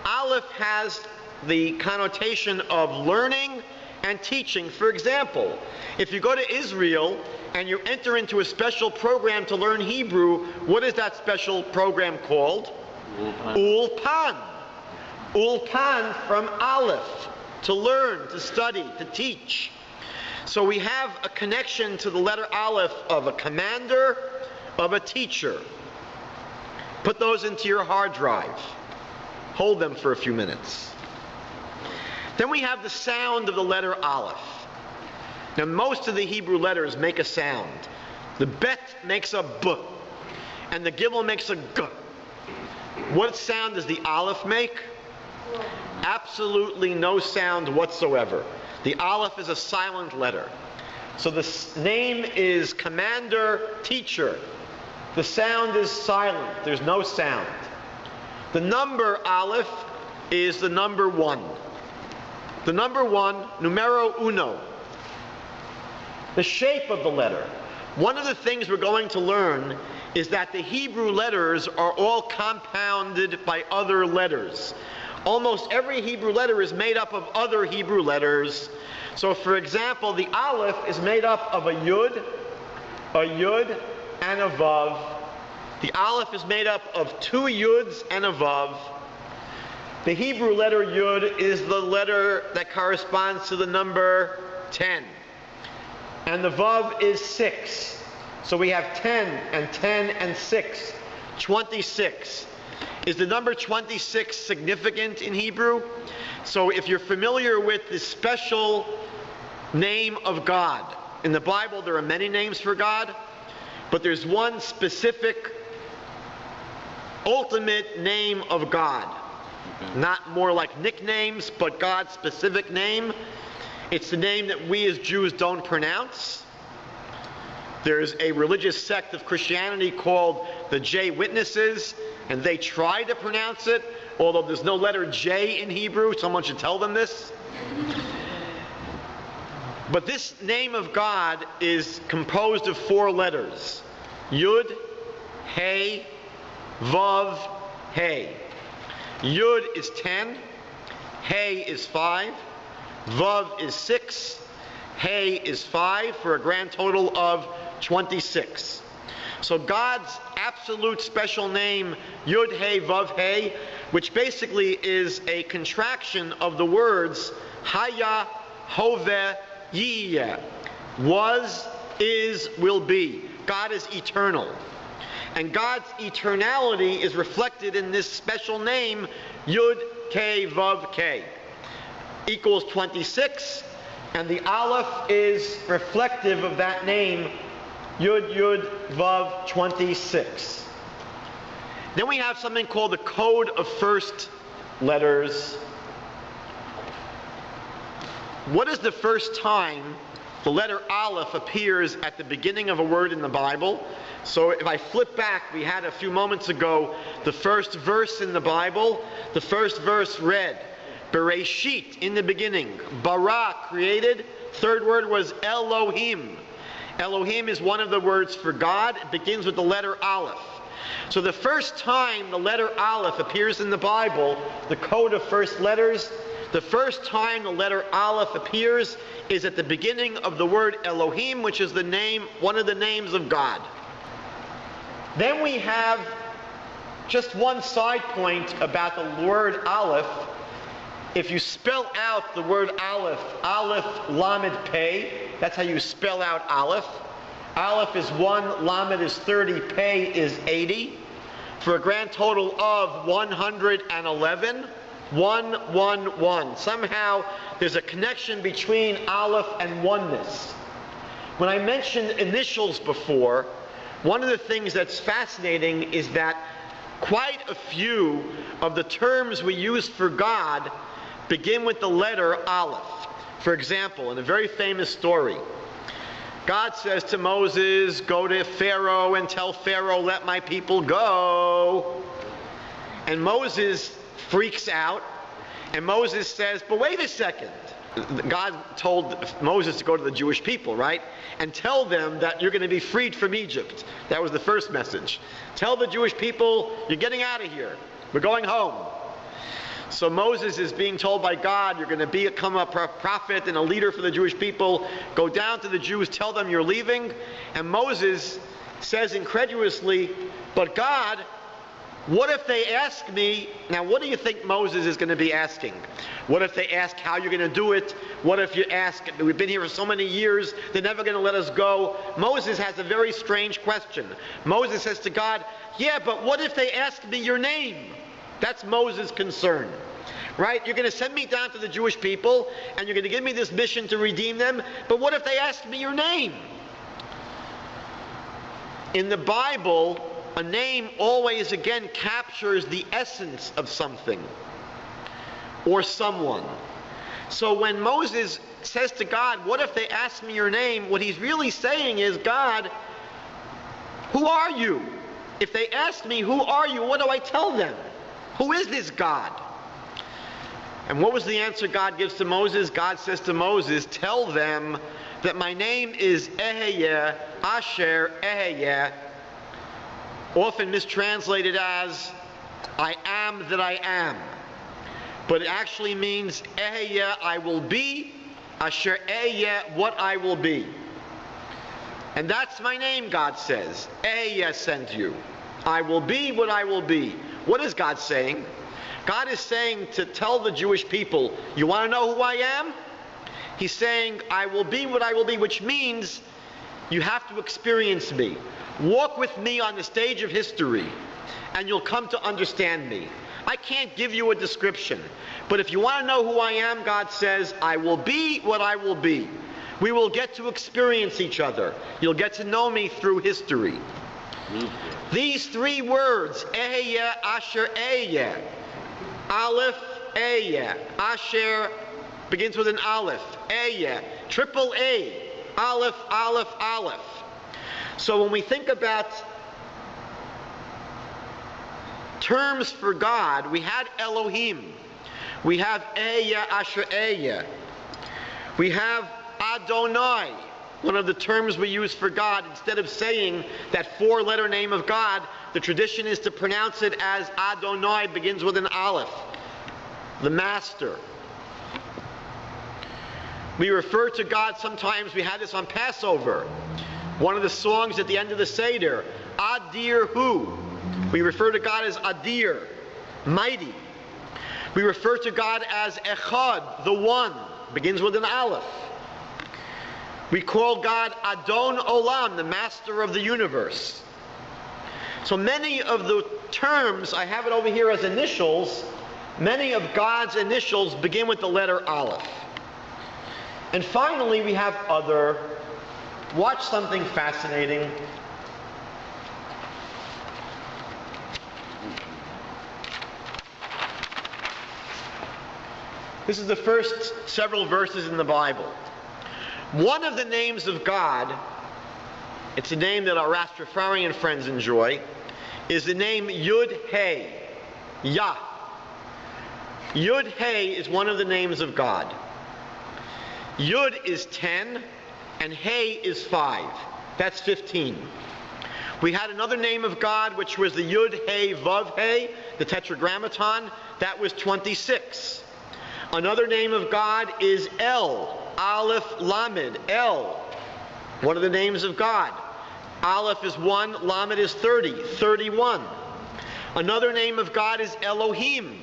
Aleph has the connotation of learning and teaching. For example, if you go to Israel and you enter into a special program to learn Hebrew, what is that special program called? Ulpan. Ulpan from Aleph, to learn, to study, to teach. So we have a connection to the letter Aleph of a commander, of a teacher. Put those into your hard drive. Hold them for a few minutes. Then we have the sound of the letter Aleph. Now most of the Hebrew letters make a sound. The Bet makes a B, and the Gimel makes a G. What sound does the Aleph make? Absolutely no sound whatsoever. The Aleph is a silent letter. So the name is commander, teacher. the sound is silent. There's no sound. The number Aleph is the number 1. The number 1, numero uno. The shape of the letter. One of the things we're going to learn is that the Hebrew letters are all compounded by other letters. Almost every Hebrew letter is made up of other Hebrew letters. So for example, the Aleph is made up of a Yud, and a Vav. The Aleph is made up of 2 Yuds and a Vav. The Hebrew letter Yud is the letter that corresponds to the number 10. And the Vav is 6. So we have 10 and 6. 26. Is the number 26 significant in Hebrew? So if you're familiar with the special name of God, in the Bible there are many names for God, but there's one specific, ultimate name of God. Not more like nicknames, but God's specific name. It's the name that we as Jews don't pronounce. There's a religious sect of Christianity called the J Witnesses, and they try to pronounce it, although there's no letter J in Hebrew. Someone should tell them this. But this name of God is composed of 4 letters. Yud, Hey, Vav, Hey. Yud is 10, Hey is 5, Vav is 6, Hey is 5, for a grand total of 26. So God's absolute special name, Yud, Hey, Vav, Hey, which basically is a contraction of the words Haya, Hoveh, Yiyeh. Was, is, will be. God is eternal. And God's eternality is reflected in this special name, Yud, K, Vav, K. Equals 26, and the Aleph is reflective of that name, Yud, Yud, Vav, 26. Then we have something called the code of first letters. What is the first time the letter Aleph appears at the beginning of a word in the Bible? So if I flip back, we had a few moments ago the first verse in the Bible. The first verse read, Bereshit, in the beginning. Bara, created. Third word was Elohim. Elohim is one of the words for God. It begins with the letter Aleph. So the first time the letter Aleph appears in the Bible, the code of first letters, the first time the letter Aleph appears is at the beginning of the word Elohim, which is the name, one of the names of God. Then we have just one side point about the word Aleph. If you spell out the word Aleph, Aleph Lamed Pei, that's how you spell out Aleph. Aleph is 1, Lamed is 30, Pei is 80, for a grand total of 111. 111. Somehow there's a connection between Aleph and oneness. When I mentioned initials before, one of the things that's fascinating is that quite a few of the terms we use for God begin with the letter Aleph. For example, in a very famous story, God says to Moses, go to Pharaoh and tell Pharaoh, let my people go. And Moses freaks out, and Moses says, but wait a second. God told Moses to go to the Jewish people, right? And tell them that you're going to be freed from Egypt. That was the first message. Tell the Jewish people, you're getting out of here. We're going home. So Moses is being told by God, you're going to become a prophet and a leader for the Jewish people. Go down to the Jews, tell them you're leaving. And Moses says incredulously, but God, what if they ask me, now what do you think Moses is going to be asking? What if they ask how you're going to do it? What if you ask, we've been here for so many years, they're never going to let us go? Moses has a very strange question. Moses says to God, yeah, but what if they ask me your name? That's Moses' concern. Right? You're going to send me down to the Jewish people, and you're going to give me this mission to redeem them, but what if they ask me your name? In the Bible, a name always, again, captures the essence of something or someone. So when Moses says to God, what if they ask me your name? What he's really saying is, God, who are you? if they ask me, who are you? What do I tell them? Who is this God? And what was the answer God gives to Moses? God says to Moses, tell them that my name is Eheyeh, Asher Eheyeh, often mistranslated as I am that I am. But it actually means Eheyeh, I will be, Asher Eheyeh, what I will be. And that's my name, God says. Eheyeh sent you. I will be what I will be. What is God saying? God is saying to tell the Jewish people, you want to know who I am? He's saying, I will be what I will be, which means you have to experience me. Walk with me on the stage of history, and you'll come to understand me. I can't give you a description, but if you want to know who I am, God says, I will be what I will be. We will get to experience each other. You'll get to know me through history. These three words, Eheyeh, Asher, Eheyeh. Aleph, Eheyeh. Asher begins with an Aleph. Eheyeh. Triple A. Aleph, Aleph, Aleph. So when we think about terms for God, we had Elohim. We have Eheyeh, Asher, Eheyeh. We have Adonai, one of the terms we use for God. Instead of saying that four-letter name of God, the tradition is to pronounce it as Adonai, begins with an Aleph, the Master. We refer to God sometimes, we had this on Passover, one of the songs at the end of the Seder, Adir Hu. We refer to God as Adir, mighty. We refer to God as Echad, the one, begins with an Aleph. We call God Adon Olam, the master of the universe. So many of the terms, I have it over here as initials, many of God's initials begin with the letter Aleph. And finally, we have other. Watch something fascinating. This is the first several verses in the Bible. One of the names of God, it's a name that our Rastafarian friends enjoy, is the name Yud-Hey, Yah. Yud-Hey is one of the names of God. Yud is 10, and Hey is 5. That's 15. We had another name of God, which was the Yud-Hey, Vav-Hey, the Tetragrammaton. That was 26. Another name of God is El, Aleph Lamed, El, one of the names of God. Aleph is 1, Lamed is 30, 31. Another name of God is Elohim.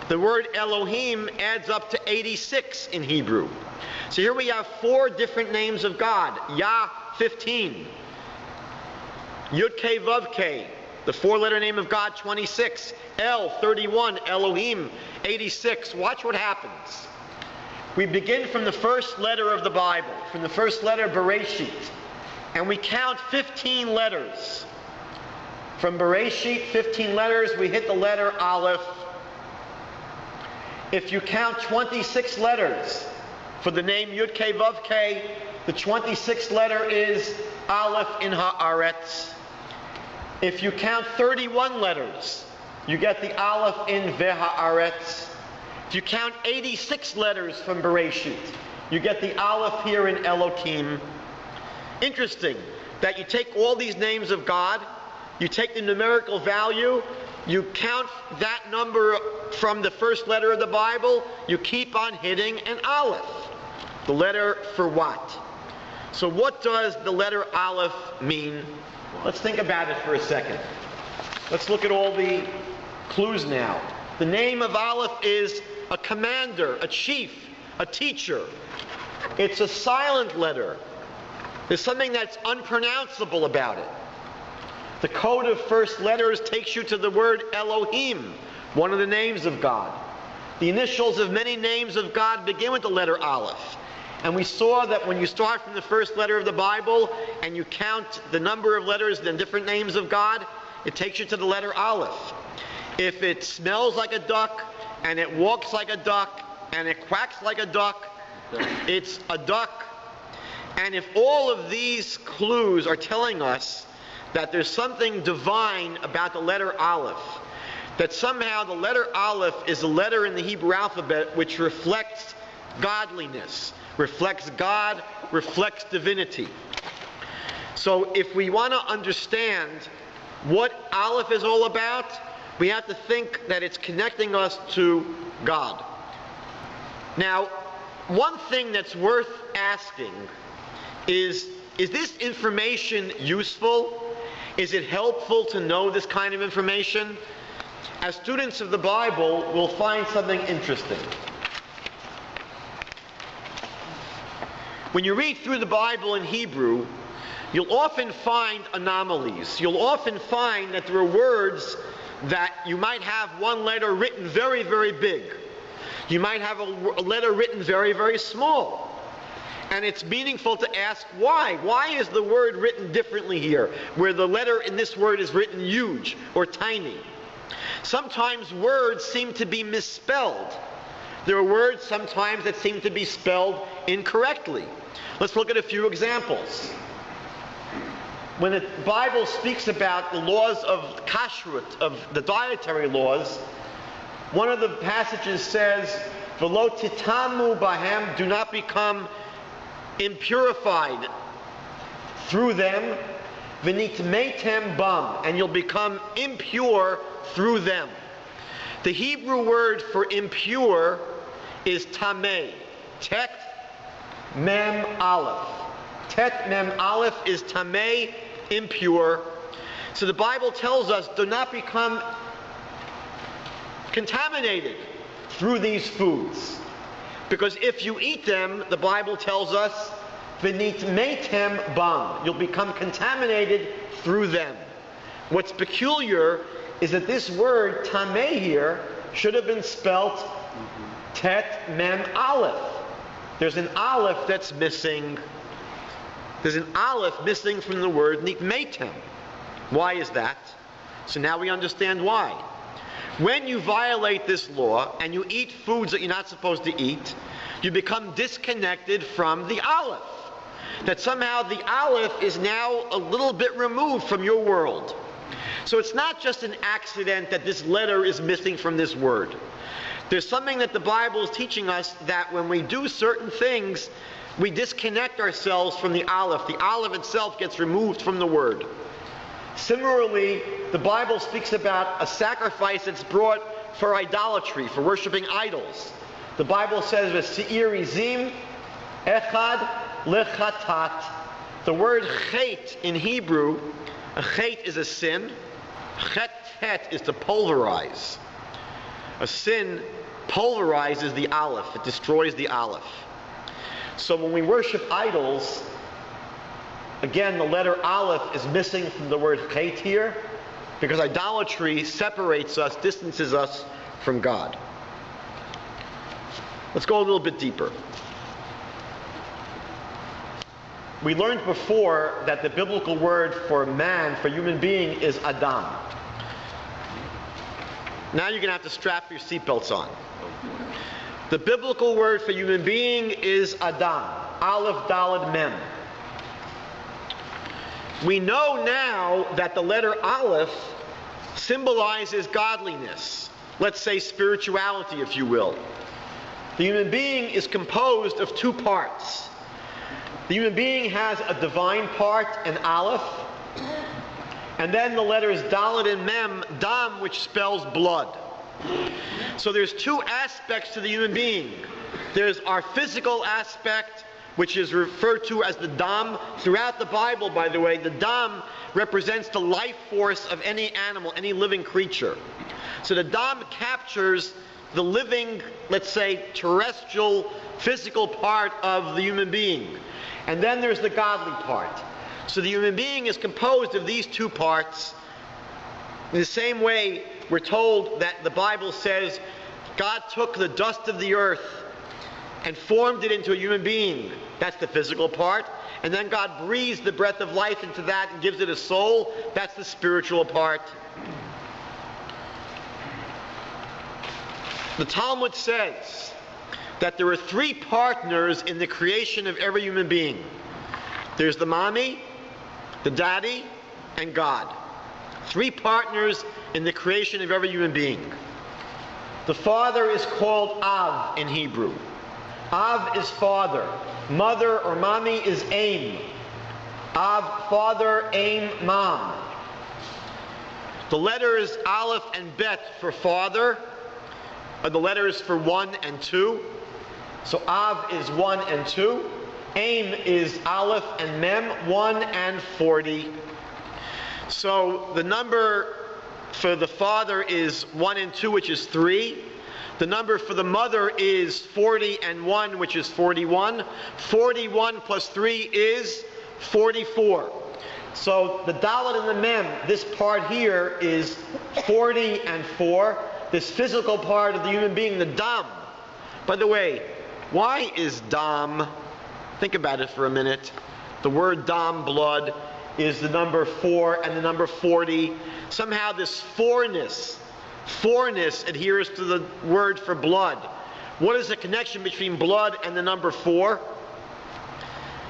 The word Elohim adds up to 86 in Hebrew. So here we have 4 different names of God. Yah, 15. Yud-Kei, Vav-Kei, the 4-letter name of God, 26. El, 31. Elohim, 86. Watch what happens. We begin from the first letter of the Bible, from the first letter, Bereshit, and we count 15 letters. From Bereshit, 15 letters, we hit the letter Aleph. If you count 26 letters for the name Yud-Kei, Vav-Kei, the 26th letter is Aleph in Haaretz. If you count 31 letters, you get the Aleph in Vehaaretz. If you count 86 letters from Bereshit, you get the Aleph here in Elohim. Interesting that you take all these names of God, you take the numerical value, you count that number from the first letter of the Bible, you keep on hitting an Aleph. The letter for what? So what does the letter Aleph mean? Let's think about it for a second. Let's look at all the clues now. The name of Aleph is a commander, a chief, a teacher. It's a silent letter. There's something that's unpronounceable about it. The code of first letters takes you to the word Elohim, one of the names of God. The initials of many names of God begin with the letter Aleph. And we saw that when you start from the first letter of the Bible and you count the number of letters in different names of God, it takes you to the letter Aleph. If it smells like a duck, and it walks like a duck, and it quacks like a duck, it's a duck. And if all of these clues are telling us that there's something divine about the letter Aleph. That somehow the letter Aleph is a letter in the Hebrew alphabet which reflects godliness, reflects God, reflects divinity. So if we want to understand what Aleph is all about, we have to think that it's connecting us to God. Now, one thing that's worth asking is this information useful? Is it helpful to know this kind of information? As students of the Bible, we'll find something interesting. When you read through the Bible in Hebrew, you'll often find anomalies. You'll often find that there are words that you might have one letter written very, very big. You might have a letter written very, very small. And it's meaningful to ask why. Why is the word written differently here, where the letter in this word is written huge or tiny? Sometimes words seem to be misspelled. There are words sometimes that seem to be spelled incorrectly. Let's look at a few examples. When the Bible speaks about the laws of kashrut, of the dietary laws, one of the passages says, "V'lo titamu bahem," do not become impurified through them, "v'nitmeitem bam," and you'll become impure through them. The Hebrew word for impure is tameh. Tet mem aleph. Tet mem aleph is tameh, impure. So the Bible tells us, do not become contaminated through these foods. Because if you eat them, the Bible tells us, v'nitmeitem bam, you'll become contaminated through them. What's peculiar is that this word tameh here should have been spelt tet mem aleph. There's an aleph that's missing. There's an aleph missing from the word nitmeitem. Why is that? So now we understand why. When you violate this law and you eat foods that you're not supposed to eat, you become disconnected from the aleph. That somehow the aleph is now a little bit removed from your world. So it's not just an accident that this letter is missing from this word. There's something that the Bible is teaching us, that when we do certain things, we disconnect ourselves from the aleph. The aleph itself gets removed from the word. Similarly, the Bible speaks about a sacrifice that's brought for idolatry, for worshiping idols. The Bible says, "V'se'ir izim echad lechatat." The word chet in Hebrew, a chet is a sin. Chet is to pulverize. A sin pulverizes the aleph. It destroys the aleph. So when we worship idols, again, the letter aleph is missing from the word chet here, because idolatry separates us, distances us from God. Let's go a little bit deeper. We learned before that the biblical word for man, for human being, is Adam. Now you're going to have to strap your seatbelts on. The biblical word for human being is Adam. Aleph, Daled, Mem. We know now that the letter Aleph symbolizes godliness. Let's say spirituality, if you will. The human being is composed of two parts. The human being has a divine part, an Aleph, and then the letters Daled and Mem, Dam, which spells blood. So there's two aspects to the human being. There's our physical aspect, which is referred to as the Dam. Throughout the Bible, by the way, the Dam represents the life force of any animal, any living creature. So the Dam captures the living, let's say, terrestrial, physical part of the human being. And then there's the godly part. So the human being is composed of these two parts. In the same way, we're told that the Bible says God took the dust of the earth and formed it into a human being. That's the physical part. And then God breathes the breath of life into that and gives it a soul. That's the spiritual part. The Talmud says that there are three partners in the creation of every human being. There's the mommy, the daddy, and God. Three partners in the creation of every human being. The father is called Av in Hebrew. Av is father. Mother or mommy is Aim. Av, father, Aim, mom. The letters Aleph and Bet for father are the letters for 1 and 2. So Av is 1 and 2. Aim is Aleph and Mem, 1 and 40. So the number for the father is 1 and 2, which is 3. The number for the mother is 40 and 1, which is 41. 41 plus 3 is 44. So the Dalet and the Mem, this part here is 40 and 4. This physical part of the human being, the Dam. By the way, why is Dam? Think about it for a minute. The word Dam, blood, is the number 4 and the number 40. Somehow this fourness adheres to the word for blood. What is the connection between blood and the number 4?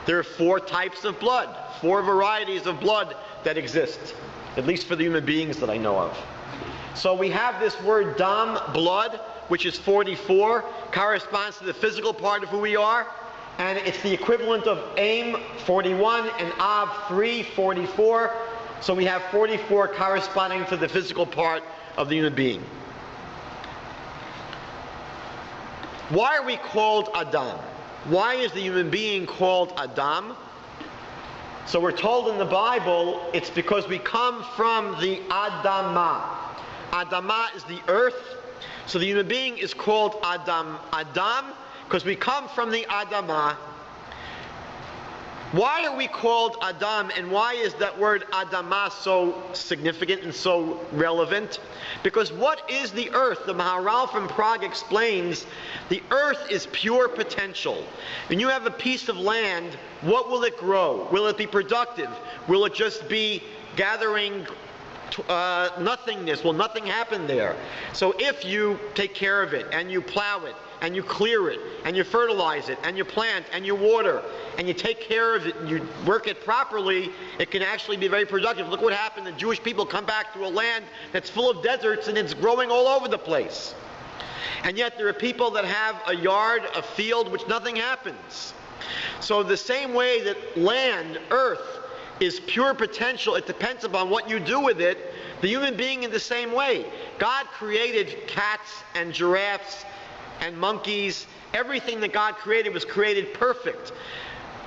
There are 4 types of blood, 4 varieties of blood that exist, at least for the human beings that I know of. So we have this word Dam, blood, which is 44, corresponds to the physical part of who we are, and it's the equivalent of Aim, 41, and Av, 3, 44. So we have 44 corresponding to the physical part of the human being. Why are we called Adam? Why is the human being called Adam? So we're told in the Bible it's because we come from the Adamah. Adamah is the earth. So the human being is called Adam because we come from the Adamah. Why are we called Adam, and why is that word Adamah so significant and so relevant? Because what is the earth? The Maharal from Prague explains the earth is pure potential. When you have a piece of land, what will it grow? Will it be productive? Will it just be gathering nothingness? Will nothing happen there? So if you take care of it, and you plow it, and you clear it, and you fertilize it, and you plant, and you water, and you take care of it, and you work it properly, it can actually be very productive. Look what happened. The Jewish people come back to a land that's full of deserts, and it's growing all over the place. And yet there are people that have a yard, a field, which nothing happens. So the same way that land, earth, is pure potential, it depends upon what you do with it, the human being in the same way. God created cats and giraffes and monkeys. Everything that God created was created perfect.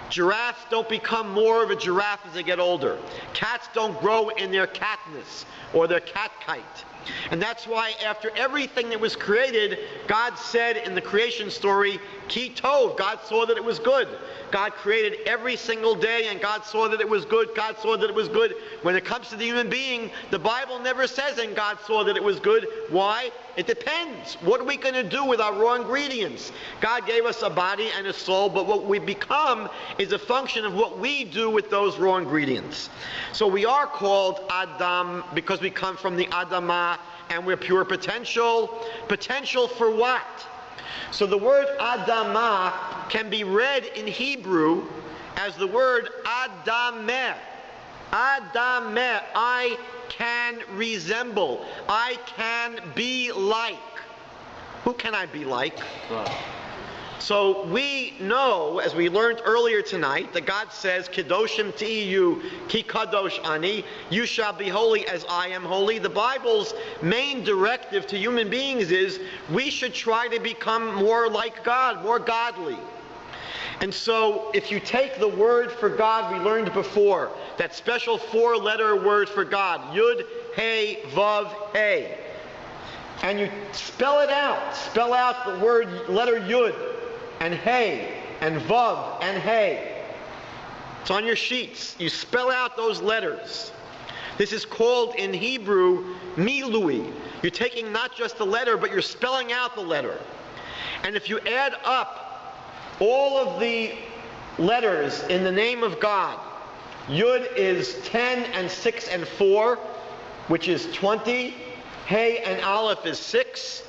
Giraffes don't become more of a giraffe as they get older. Cats don't grow in their catness or their cat kite. And that's why after everything that was created, God said in the creation story, Ki Tov, God saw that it was good. God created every single day, and God saw that it was good. God saw that it was good. When it comes to the human being, the Bible never says, and God saw that it was good. Why? It depends. What are we going to do with our raw ingredients? God gave us a body and a soul, but what we become is a function of what we do with those raw ingredients. So we are called Adam because we come from the Adamah, and we're pure potential. Potential for what? So the word Adamah can be read in Hebrew as the word Adameh. Adameh, I can resemble. I can be like. Who can I be like? God. So we know, as we learned earlier tonight, that God says, Kedoshim tiyu ki kadosh ani, you shall be holy as I am holy. The Bible's main directive to human beings is we should try to become more like God, more godly. And so if you take the word for God we learned before, that special 4-letter word for God, Yud, Hey, Vav, Hey, and you spell out the word letter Yud, and Hey, and Vav, and Hey. It's on your sheets. You spell out those letters. This is called in Hebrew, Milui. You're taking not just the letter, but you're spelling out the letter. And if you add up all of the letters in the name of God, Yud is 10 and 6 and 4, which is 20. Hey and Aleph is 6.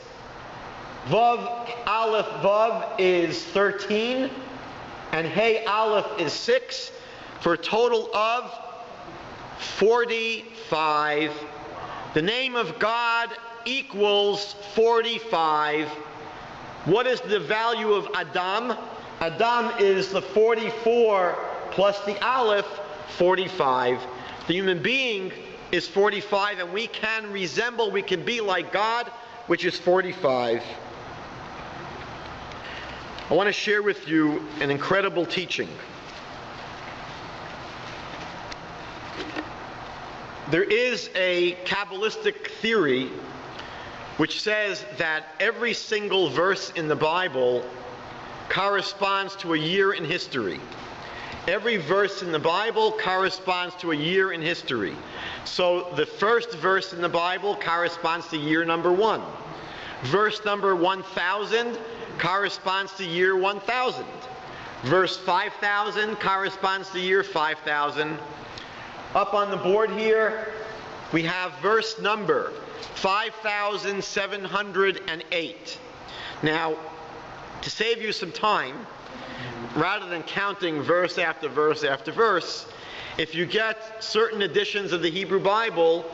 Vav, Aleph, Vav is 13. And Hey, Aleph is 6, for a total of 45. The name of God equals 45. What is the value of Adam? Adam is the 44 plus the Aleph, 45. The human being is 45, and we can resemble, we can be like God, which is 45. I want to share with you an incredible teaching. There is a Kabbalistic theory which says that every single verse in the Bible corresponds to a year in history. Every verse in the Bible corresponds to a year in history. So the first verse in the Bible corresponds to year number 1. Verse number 1000 corresponds to year 1000. Verse 5000 corresponds to year 5000. Up on the board here, we have verse number 5708. Now, to save you some time, rather than counting verse after verse after verse, if you get certain editions of the Hebrew Bible,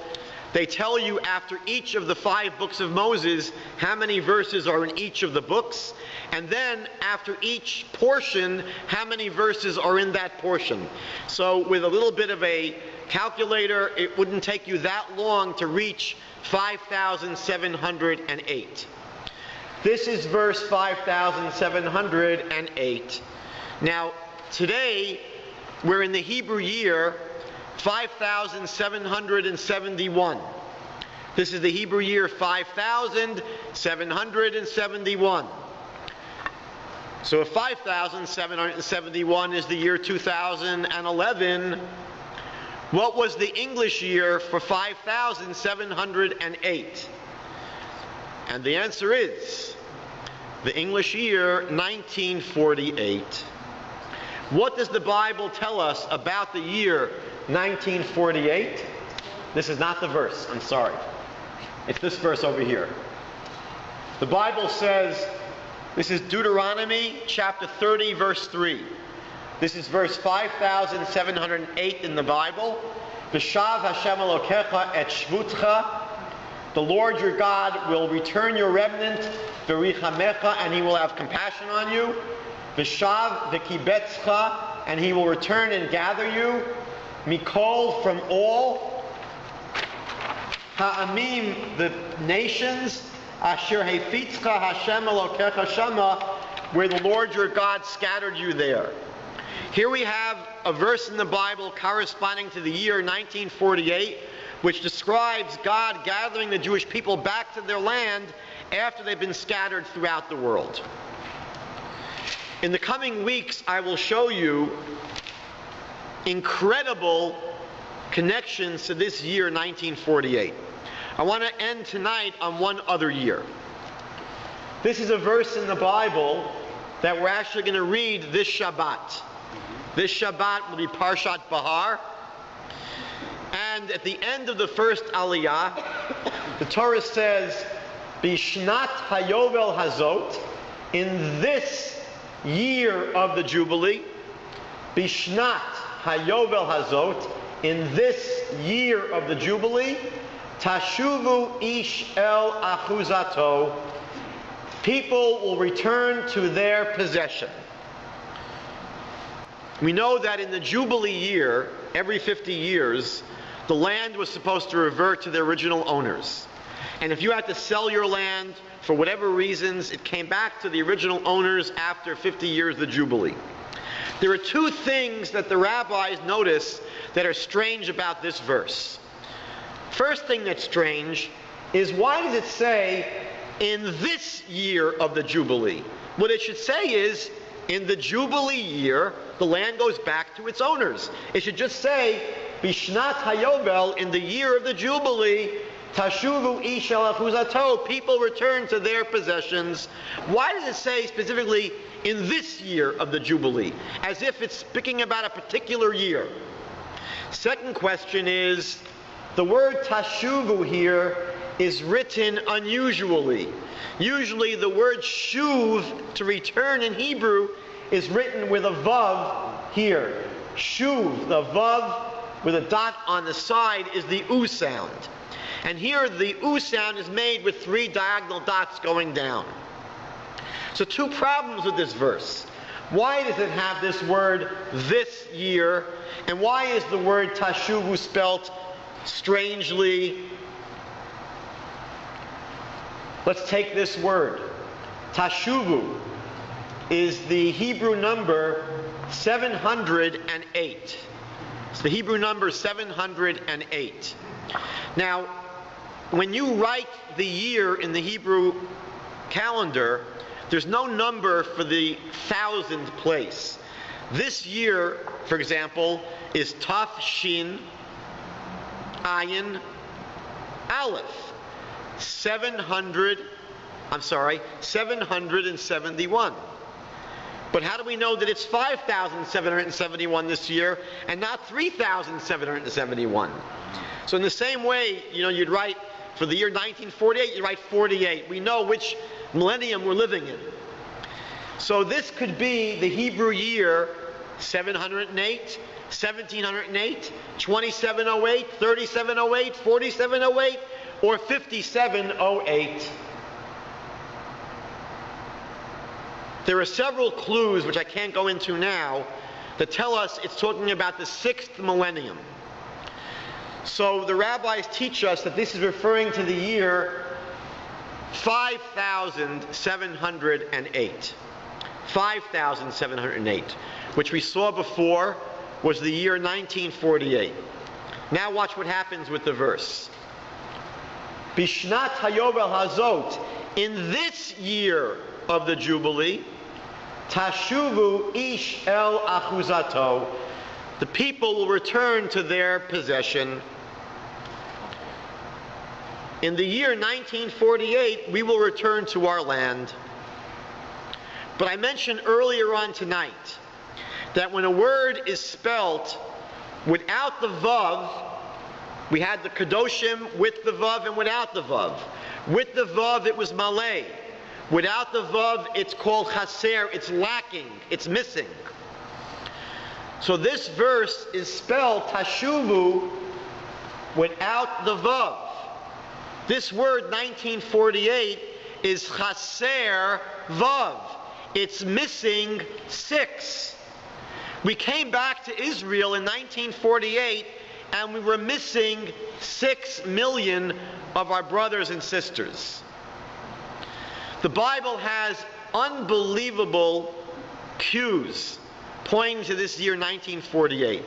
they tell you after each of the 5 books of Moses how many verses are in each of the books, and then after each portion how many verses are in that portion. So with a little bit of a calculator, it wouldn't take you that long to reach 5708. This is verse 5708. Now, today we're in the Hebrew year 5771. This is the Hebrew year 5771. So if 5771 is the year 2011, what was the English year for 5708? And the answer is the English year 1948. What does the Bible tell us about the year 1948? This is not the verse, I'm sorry. It's this verse over here. The Bible says, this is Deuteronomy chapter 30, verse 3. This is verse 5708 in the Bible. V'shav Hashem Elokecha et shvutcha. The Lord your God will return your remnant, v'richamecha, and He will have compassion on you. V'shav v'kibetzcha, and He will return and gather you. Mikol, from all. Ha'amim, the nations. Asher hefitzcha Hashem Elokecha shama, where the Lord your God scattered you there. Here we have a verse in the Bible corresponding to the year 1948, which describes God gathering the Jewish people back to their land after they've been scattered throughout the world. In the coming weeks, I will show you incredible connections to this year 1948. I want to end tonight on one other year. This is a verse in the Bible that we're actually going to read this Shabbat. This Shabbat will be Parshat Bahar. And at the end of the first Aliyah, the Torah says, Bishnat Hayovel Hazot, in this year of the Jubilee, Bishnat Hayovel Hazot, in this year of the Jubilee, Tashuvu ish el achuzato, people will return to their possession. We know that in the Jubilee year, every 50 years, the land was supposed to revert to their original owners. And if you had to sell your land for whatever reasons, it came back to the original owners after 50 years of the Jubilee. There are 2 things that the rabbis notice that are strange about this verse. First thing that's strange is, why does it say, in this year of the Jubilee? What it should say is, in the Jubilee year, the land goes back to its owners. It should just say, Bishnat Hayovel, in the year of the Jubilee, Tashuvu ish el achuzato, people return to their possessions. Why does it say specifically, in this year of the Jubilee? As if it's speaking about a particular year. Second question is, the word tashuvu here is written unusually. Usually the word shuv, to return in Hebrew, is written with a vav here. Shuv, the vav with a dot on the side is the U sound. And here the U sound is made with 3 diagonal dots going down. So 2 problems with this verse. Why does it have this word this year? And why is the word tashuvu spelt strangely? Let's take this word. Tashuvu is the Hebrew number 708. It's the Hebrew number 708. Now, when you write the year in the Hebrew calendar, there's no number for the 1000th place. This year, for example, is Taf Shin Ayin Aleph. 771. But how do we know that it's 5,771 this year and not 3,771? So in the same way, you'd write for the year 1948, you write 48. We know which millennium we're living in. So this could be the Hebrew year 708, 1708, 2708, 3708, 4708, or 5708. There are several clues, which I can't go into now, that tell us it's talking about the 6th millennium. So the rabbis teach us that this is referring to the year 5708. 5708, which we saw before was the year 1948. Now watch what happens with the verse. Bishnat Hayovel Hazot, in this year of the Jubilee, Tashuvu ish el achuzato, the people will return to their possession. In the year 1948, we will return to our land. But I mentioned earlier on tonight that when a word is spelt without the vav, we had the kadoshim with the vav and without the vav. With the vav, it was malay. Without the vav, it's called chaser. It's lacking. It's missing. So this verse is spelled tashuvu without the vav. This word 1948 is chaser vav. It's missing 6. We came back to Israel in 1948 and we were missing 6 million of our brothers and sisters. The Bible has unbelievable cues pointing to this year 1948.